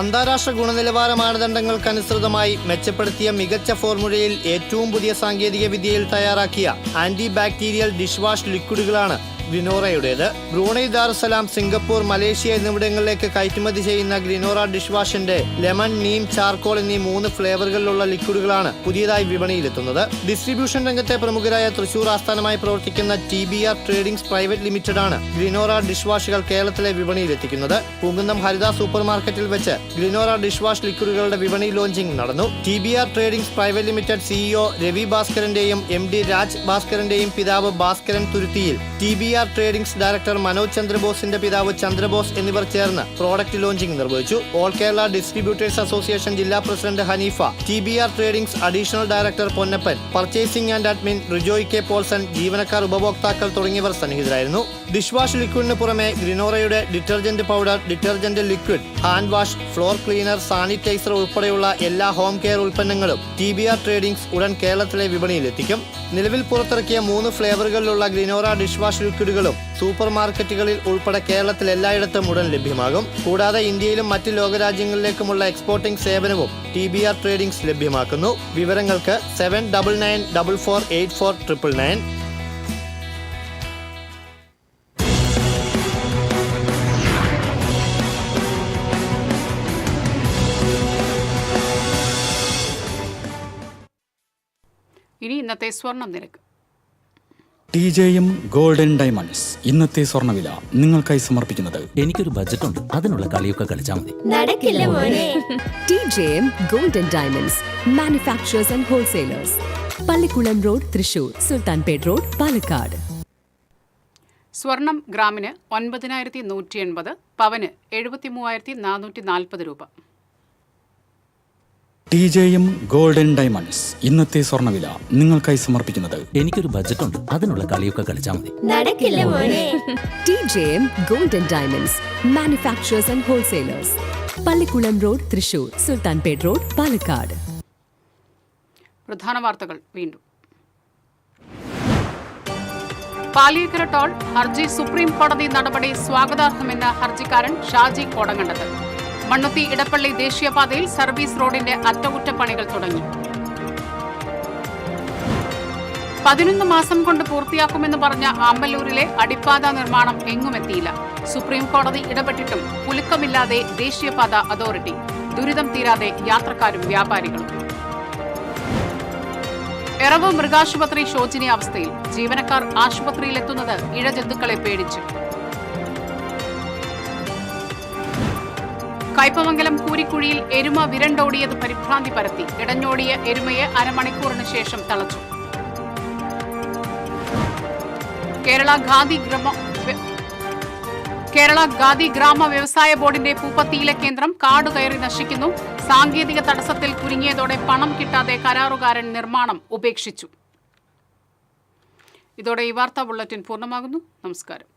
അന്താരാഷ്ട്ര ഗുണനിലവാര മാനദണ്ഡങ്ങൾക്കനുസൃതമായി മെച്ചപ്പെടുത്തിയ മികച്ച ഫോർമുലയിൽ ഏറ്റവും പുതിയ സാങ്കേതിക വിദ്യയിൽ തയ്യാറാക്കിയ ആന്റി ബാക്ടീരിയൽ ഡിഷ് വാഷ് ലിക്വിഡുകളാണ് ഗ്രിനോറയുടേത്. ബ്രൂണൈ, ദാറുസലാം, സിംഗപ്പൂർ, മലേഷ്യ എന്നിവിടങ്ങളിലേക്ക് കയറ്റുമതി ചെയ്യുന്ന ഗ്രിനോറ ഡിഷ് വാഷിന്റെ ലെമൺ, നീം, ചാർക്കോൾ എന്നീ 3 ഫ്ലേവറുകളിലുള്ള ലിക്വിഡുകളാണ് പുതിയതായി വിപണിയിലെത്തുന്നത്. ഡിസ്ട്രിബ്യൂഷൻ രംഗത്തെ പ്രമുഖരായ തൃശൂർ ആസ്ഥാനമായി പ്രവർത്തിക്കുന്ന TBR ട്രേഡിംഗ്സ് പ്രൈവറ്റ് ലിമിറ്റഡാണ് ഗ്രിനോറ ഡിഷ് വാഷുകൾ കേരളത്തിലെ വിപണിയിലെത്തിക്കുന്നത്. പൂങ്കുന്നം ഹരിത സൂപ്പർ മാർക്കറ്റിൽ വെച്ച് ഗ്രിനോറ ഡിഷ് വാഷ് ലിക്വിഡുകളുടെ വിപണി ലോഞ്ചിംഗ് നടന്നു. TBR tradings private limited CEO Ravi ഭാസ്കരന്റെയും MD രാജ് ഭാസ്കരന്റെയും പിതാവ് Bhaskaran Thuruthiyil, TBR tradings director Manoj ചന്ദ്രബോസിന്റെ പിതാവ് ചന്ദ്രബോസ് എന്നിവർ ചേർന്ന് പ്രോഡക്റ്റ് ലോഞ്ചിംഗ് നിർവഹിച്ചു. ഓൾ കേരള ഡിസ്ട്രിബ്യൂട്ടേഴ്സ് അസോസിയേഷൻ ജില്ലാ president Haneefa, TBR tradings additional director Ponnappan, purchasing and admin Rijoy K. Paulson, ജീവനക്കാർ, ഉപഭോക്താക്കൾ തുടങ്ങിയവർ സന്നിഹിതരായിരുന്നു. ഡിഷ് വാഷ് ലിക്വിഡിന് പുറമെ ഗ്രിനോറയുടെ detergent powder, detergent liquid, hand wash, floor cleaner, sanitiser ഉൾപ്പെടെയുള്ള എല്ലാ ഹോം കെയർ ഉൽപ്പന്നങ്ങളും TBR ട്രേഡിംഗ്സ് ഉടൻ കേരളത്തിലെ വിപണിയിലെത്തിക്കും. നിലവിൽ പുറത്തിറക്കിയ 3 ഫ്ലേവറുകളിലുള്ള ഗ്രിനോറ ഡിഷ് വാഷ് ലിക്വിഡുകളും സൂപ്പർ മാർക്കറ്റുകളിൽ ഉൾപ്പെടെ കേരളത്തിൽ എല്ലായിടത്തും ഉടൻ ലഭ്യമാകും. കൂടാതെ ഇന്ത്യയിലും മറ്റ് ലോകരാജ്യങ്ങളിലേക്കുമുള്ള എക്സ്പോർട്ടിംഗ് സേവനവും TBR ട്രേഡിംഗ്സ് ലഭ്യമാക്കുന്നു. വിവരങ്ങൾക്ക് 7994484999. ഇനി ഇന്നത്തെ സ്വർണം നിരക്ക്. TJM ഗോൾഡൻ ഡയമണ്ട്സ് ഇന്നത്തെ സ്വർണ്ണവില നിങ്ങൾക്കായി സമർപ്പിക്കുന്നത് എനിക്കൊരു ബജറ്റ് ഉണ്ട്, അതിനുള്ള കളിയൊക്കെ കളിച്ചാൽ മതി. നടക്കില്ല മോനെ. TJM golden diamonds manufacturers and wholesalers, Pallikkulam road, Thrissur, Sultanpet road, Palakkad. സ്വർണം ഗ്രാമിന് 9,180, പവന് 73,440 രൂപ. TJM ഗോൾഡൻ ഡയമണ്ട്സ് ഇന്നത്തെ സ്വർണ്ണവില നിങ്ങൾക്കായി സമർപ്പിക്കുന്നത് എനിക്കൊരു ബജറ്റ് ഉണ്ട്, അതിനുള്ള കളിയൊക്കെ കളിച്ചാൽ മതി. നടക്കില്ല മോനെ. TJM golden diamonds manufacturers and wholesalers, Pallikkulam road, Thrissur, Sultanpet road, Palakkad. പ്രധാന വാർത്തകൾ വീണ്ടും. പാലിയേക്കര ടോൾ ഹർജി സുപ്രീം കോടതി നടപടി സ്വാഗതാർഹമെന്ന ഹർജിക്കാരൻ ഷാജി കോടങ്ങണ്ടത്ത്. മണ്ണുത്തി ഇടപ്പള്ളി ദേശീയപാതയിൽ സർവീസ് റോഡിന്റെ അറ്റകുറ്റപ്പണികൾ തുടങ്ങി. 11 മാസം കൊണ്ട് പൂർത്തിയാക്കുമെന്ന് പറഞ്ഞ ആമ്പല്ലൂരിലെ അടിപ്പാത നിർമ്മാണം എങ്ങുമെത്തിയില്ല. സുപ്രീം കോടതി ഇടപെട്ടിട്ടും കുലുക്കമില്ലാതെ ദേശീയപാത അതോറിറ്റി. ദുരിതം തീരാതെ യാത്രക്കാരും വ്യാപാരികളും. എറവ് മൃഗാശുപത്രി ശോചനീയാവസ്ഥയിൽ. ജീവനക്കാർ ആശുപത്രിയിലെത്തുന്നത് ഇഴജന്തുക്കളെ പേടിച്ച്. കയ്പമംഗലം കൂരിക്കുഴിയിൽ എരുമ വിരണ്ടോടിയത് പരിഭ്രാന്തി പരത്തി. ഇടഞ്ഞോടിയ എരുമയെ അരമണിക്കൂറിന് ശേഷം തളച്ചു. കേരള ഖാദി ഗ്രാമ വ്യവസായ ബോർഡിന്റെ പൂപ്പത്തിയിലെ കേന്ദ്രം കാടുകയറി നശിക്കുന്നു. സാങ്കേതിക തടസ്സത്തിൽ കുരുങ്ങിയതോടെ പണം കിട്ടാതെ കരാറുകാരൻ നിർമ്മാണം ഉപേക്ഷിച്ചു. ഇതോടെ ഈ വാർത്താ ബുള്ളറ്റിൻ പൂർണ്ണമാകുന്നു. നമസ്കാരം.